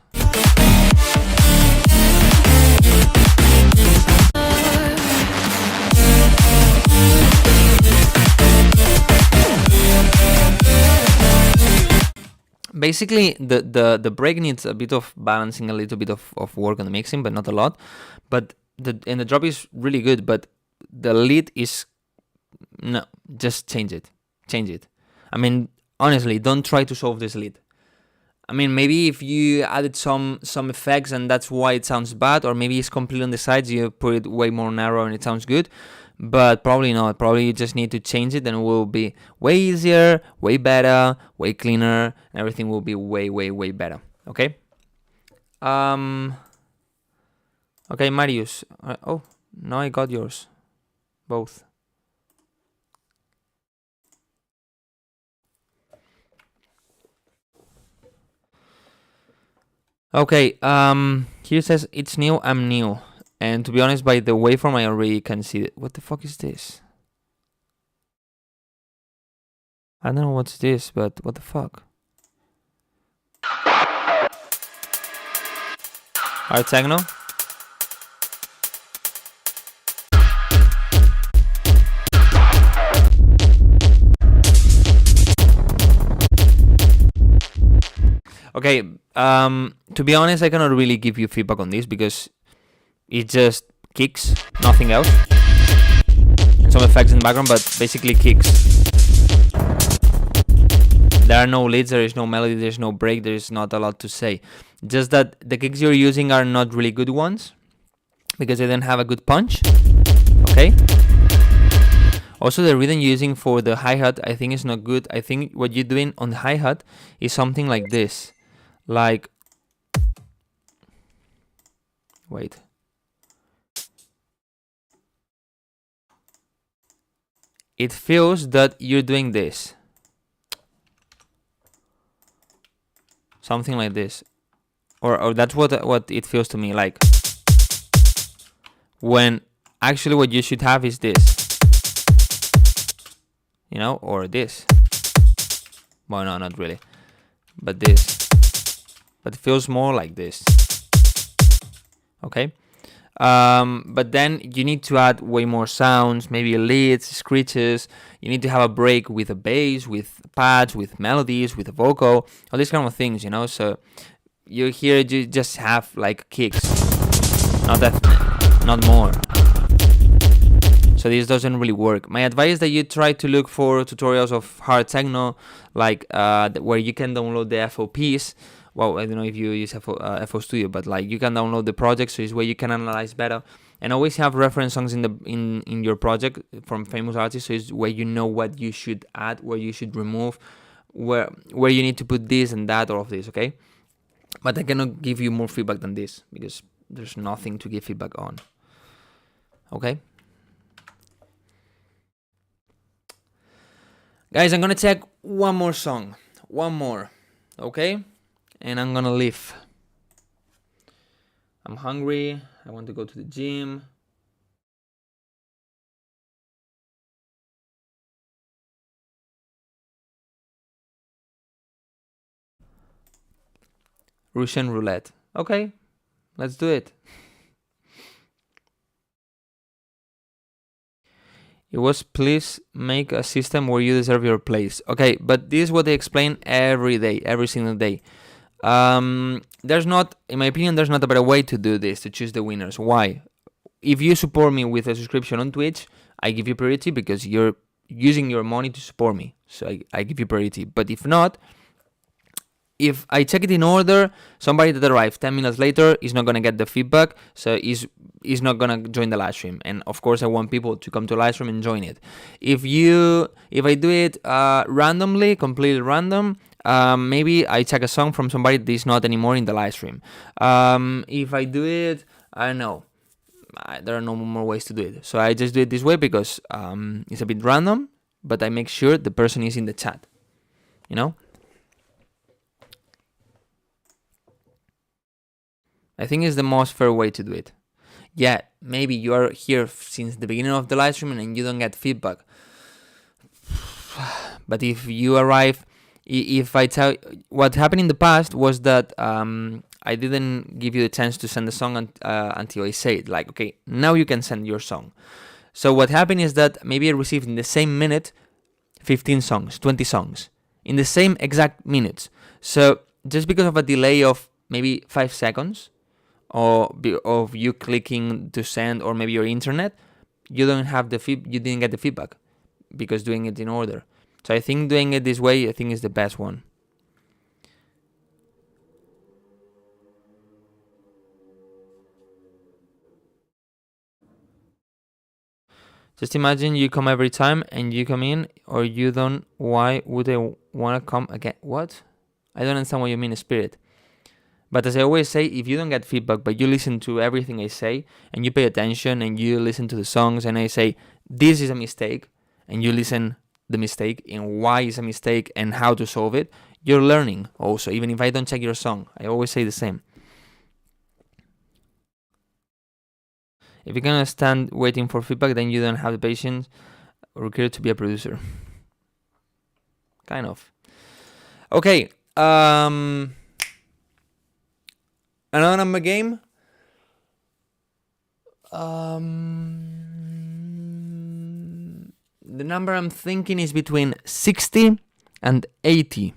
Basically, the break needs a bit of balancing, a little bit of work on the mixing, but not a lot. But the drop is really good, but the lead is no. Just change it. I mean, honestly, don't try to solve this lead. I mean, maybe if you added some effects and that's why it sounds bad, or maybe it's completely on the sides, you put it way more narrow and it sounds good, but probably not. Probably you just need to change it and it will be way easier, way better, way cleaner, and everything will be way, way, way better. Okay? Okay, Marius. Oh, now I got yours. Both. Okay, here says it's new, I'm new. And to be honest, by the waveform I already can see it. What the fuck is this? I don't know what's this, but what the fuck? Alright, techno. Okay, to be honest, I cannot really give you feedback on this because it just kicks, nothing else. And some effects in the background, but basically kicks. There are no leads, there is no melody, there is no break, there is not a lot to say. Just that the kicks you're using are not really good ones because they don't have a good punch. Okay? Also, the rhythm you're using for the hi-hat, I think is not good. I think what you're doing on the hi-hat is something like this. Like, wait. It feels that you're doing this. Something like this. Or that's what it feels to me like. When actually what you should have is this. You know, or this. Well, no, not really. But this. But it feels more like this. Okay? But then you need to add way more sounds, maybe leads, screeches. You need to have a break with a bass, with pads, with melodies, with a vocal, all these kind of things, you know. So you just have like kicks, not more. So this doesn't really work. My advice is that you try to look for tutorials of hard techno, like where you can download the FOPs. Well, I don't know if you use FO Studio, but like you can download the project, so it's where you can analyze better. And always have reference songs in your project from famous artists, so it's where you know what you should add, where you should remove, where you need to put this and that, all of this, okay? But I cannot give you more feedback than this because there's nothing to give feedback on. Okay? Guys, I'm gonna check one more song. One more. Okay? And I'm gonna leave. I'm hungry. I want to go to the gym. Russian roulette. Okay, let's do it. It was, please make a system where you deserve your place. Okay, but this is what they explain every day, every single day. There's not, in my opinion, there's not a better way to do this, to choose the winners. Why? If you support me with a subscription on Twitch, I give you priority because you're using your money to support me. So I give you priority. But if not, if I check it in order, somebody that arrived 10 minutes later is not going to get the feedback, so is not going to join the live stream. And of course, I want people to come to live stream and join it. If I do it randomly, completely random, maybe I check a song from somebody that is not anymore in the live stream. If I do it, I don't know. There are no more ways to do it. So I just do it this way because it's a bit random, but I make sure the person is in the chat. You know? I think it's the most fair way to do it. Yeah, maybe you are here since the beginning of the live stream and you don't get feedback. But if you arrive, if I tell what happened in the past was that I didn't give you the chance to send the song until I said, like, okay, now you can send your song. So what happened is that maybe I received in the same minute 15 songs, 20 songs, in the same exact minutes. So just because of a delay of maybe 5 seconds, or of you clicking to send, or maybe your internet, you didn't get the feedback because doing it in order. So I think doing it this way, I think is the best one. Just imagine you come every time and you come in, or you don't. Why would they want to come again? What? I don't understand what you mean, Spirit. But as I always say, if you don't get feedback, but you listen to everything I say, and you pay attention, and you listen to the songs, and I say, this is a mistake, and you listen the mistake, and why is a mistake, and how to solve it, you're learning also, even if I don't check your song. I always say the same. If you're gonna stand waiting for feedback, then you don't have the patience or care to be a producer. Kind of. Okay, another number game. The number I'm thinking is between 60 and 80.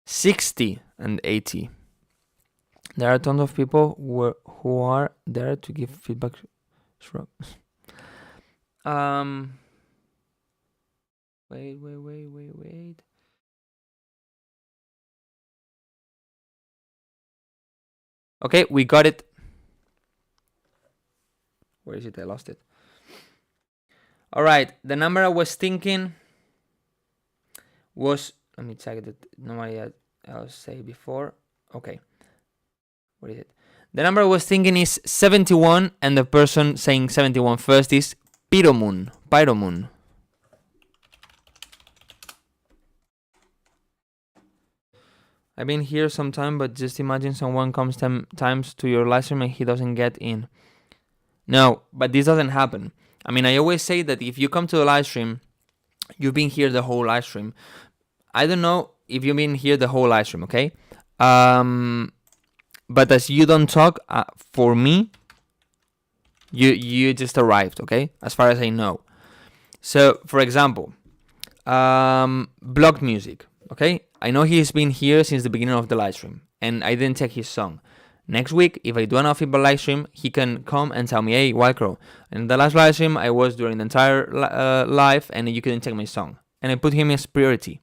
$60 and $80. There are tons of people who are there to give feedback. Wait. Okay, we got it. Where is it? I lost it. All right, the number I was thinking was, let me check that nobody else say before. Okay, what is it? The number I was thinking is 71, and the person saying 71 first is Pyromoon. I've been here some time, but just imagine someone comes 10 times to your live stream and he doesn't get in. No, but this doesn't happen. I mean, I always say that if you come to the live stream, you've been here the whole live stream. I don't know if you've been here the whole live stream, okay? But as you don't talk, for me, you just arrived, okay? As far as I know. So, for example, blocked music, okay? I know he's been here since the beginning of the live stream, and I didn't take his song. Next week, if I do an off-feedback live stream, he can come and tell me, hey, Wildcrow, in the last live stream, I was during the entire live, and you couldn't take my song. And I put him as priority,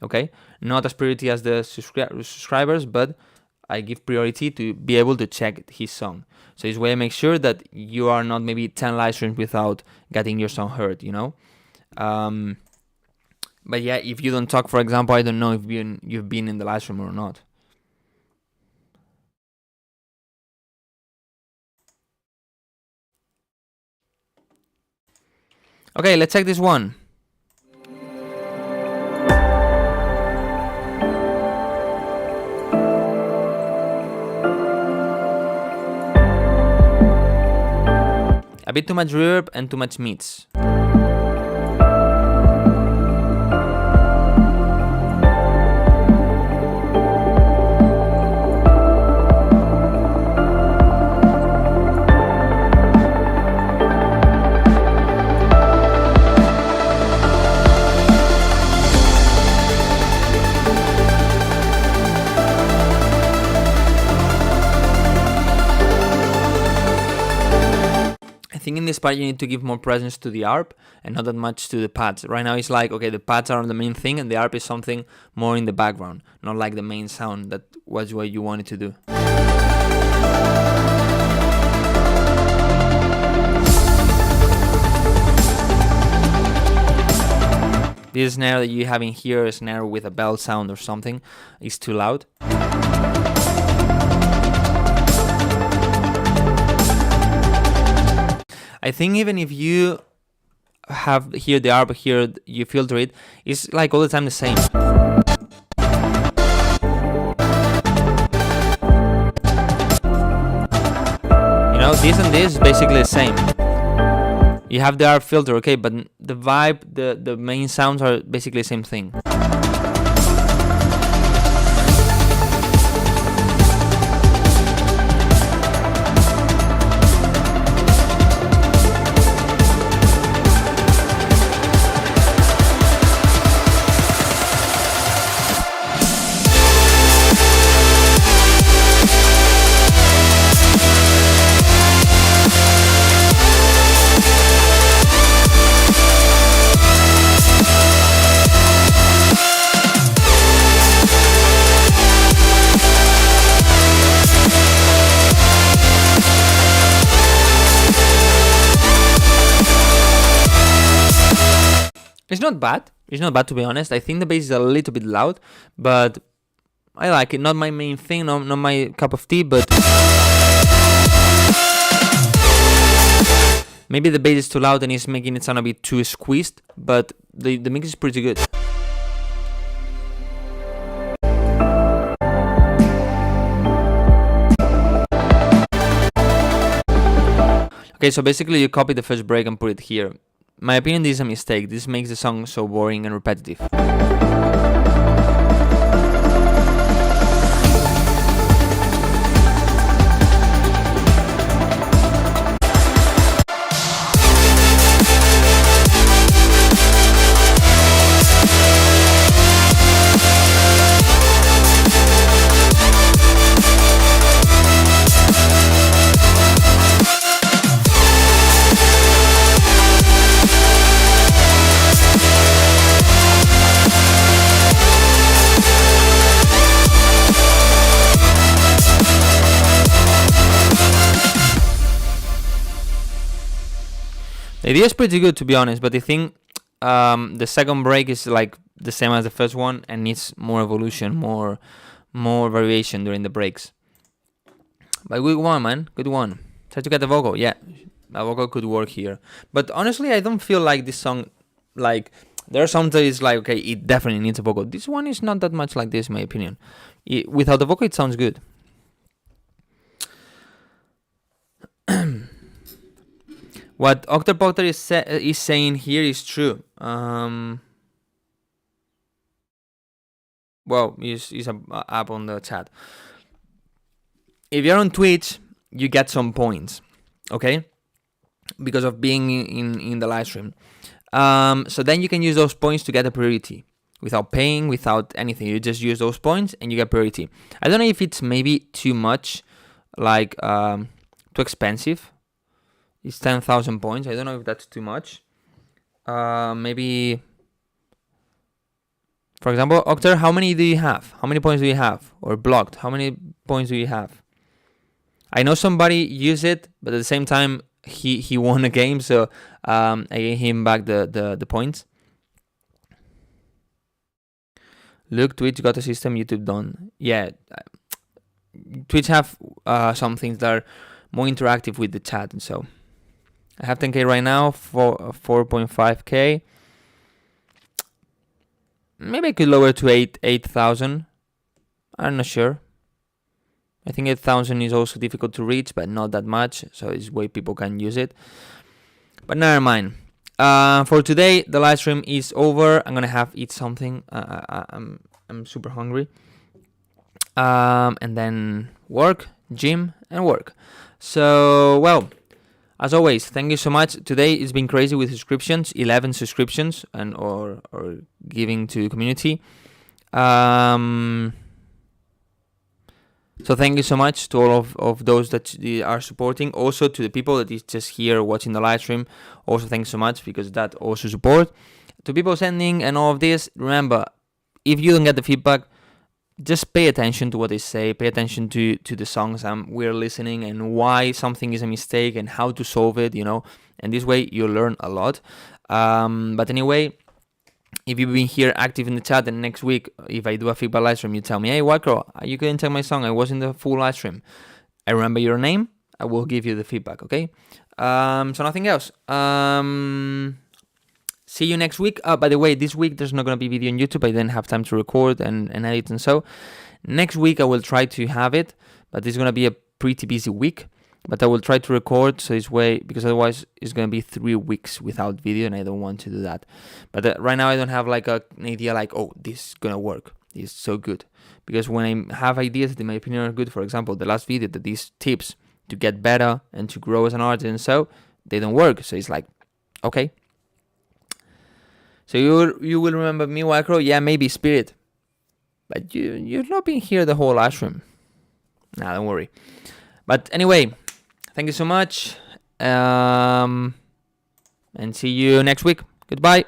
okay? Not as priority as the subscribers, but I give priority to be able to check his song. So this way I make sure that you are not maybe 10 live streams without getting your song heard, you know? But yeah, if you don't talk, for example, I don't know if you've been in the live stream or not. Okay, let's check this one. A bit too much reverb and too much mids. I think in this part you need to give more presence to the ARP and not that much to the pads. Right now it's like, okay, the pads are the main thing and the ARP is something more in the background, not like the main sound that was what you wanted to do. This snare that you have in here, a snare with a bell sound or something, is too loud. I think even if you have here the ARP, here you filter it, it's like all the time the same. You know, this and this is basically the same. You have the ARP filter, okay, but the vibe, the main sounds are basically the same thing. It's not bad. It's not bad, to be honest. I think the bass is a little bit loud, but I like it. Not my main thing, not my cup of tea, but maybe the bass is too loud and it's making it sound a bit too squeezed, but the mix is pretty good. Okay, so basically you copy the first break and put it here. My opinion, this is a mistake. This makes the song so boring and repetitive. The idea is pretty good, to be honest, but I think the second break is like the same as the first one and needs more evolution, more variation during the breaks. But good one, man. Good one. Try to get the vocal. Yeah, a vocal could work here. But honestly, I don't feel like this song, like, there are some that is like, okay, it definitely needs a vocal. This one is not that much like this, in my opinion. Without the vocal, it sounds good. What Octopocter is saying here is true. well, use a app on the chat. If you're on Twitch, you get some points, okay, because of being in the live stream. So then you can use those points to get a priority without paying, without anything. You just use those points and you get priority. I don't know if it's maybe too much, like too expensive. It's 10,000 points. I don't know if that's too much. Maybe, for example, Octar, how many do you have? How many points do you have? Or Blocked, how many points do you have? I know somebody used it, but at the same time, he won a game, so I gave him back the points. Look, Twitch got a system, YouTube don't. Yeah, Twitch have some things that are more interactive with the chat, and so I have 10k right now for 4.5k. Maybe I could lower to 8,000. I'm not sure. I think 8,000 is also difficult to reach, but not that much, so it's way people can use it. But never mind. For today, the live stream is over. I'm gonna eat something. I'm super hungry. And then work, gym, and work. So, well, as always, thank you so much. Today it's been crazy with subscriptions, 11 subscriptions, and or giving to community. So thank you so much to all of those that are supporting. Also to the people that is just here watching the live stream. Also thanks so much, because that also support. To people sending and all of this, remember, if you don't get the feedback, just pay attention to what they say. Pay attention to the songs we're listening and why something is a mistake and how to solve it, you know. And this way you learn a lot. But anyway, if you've been here active in the chat, and next week, if I do a feedback live stream, you tell me, hey, Wildcrow, you couldn't take my song. I was in the full live stream. I remember your name. I will give you the feedback, okay? So nothing else. See you next week. By the way, this week, there's not going to be video on YouTube. I didn't have time to record and edit and so. Next week, I will try to have it, but it's going to be a pretty busy week. But I will try to record so this way, because otherwise it's going to be 3 weeks without video, and I don't want to do that. But right now I don't have like an idea like, oh, this is going to work. It's so good. Because when I have ideas that in my opinion are good, for example, the last video, that these tips to get better and to grow as an artist and so, they don't work. So it's like, okay. So you will remember me, Wildcrow? Yeah, maybe Spirit. But you've not been here the whole live stream. Nah, don't worry. But anyway, thank you so much, and see you next week. Goodbye.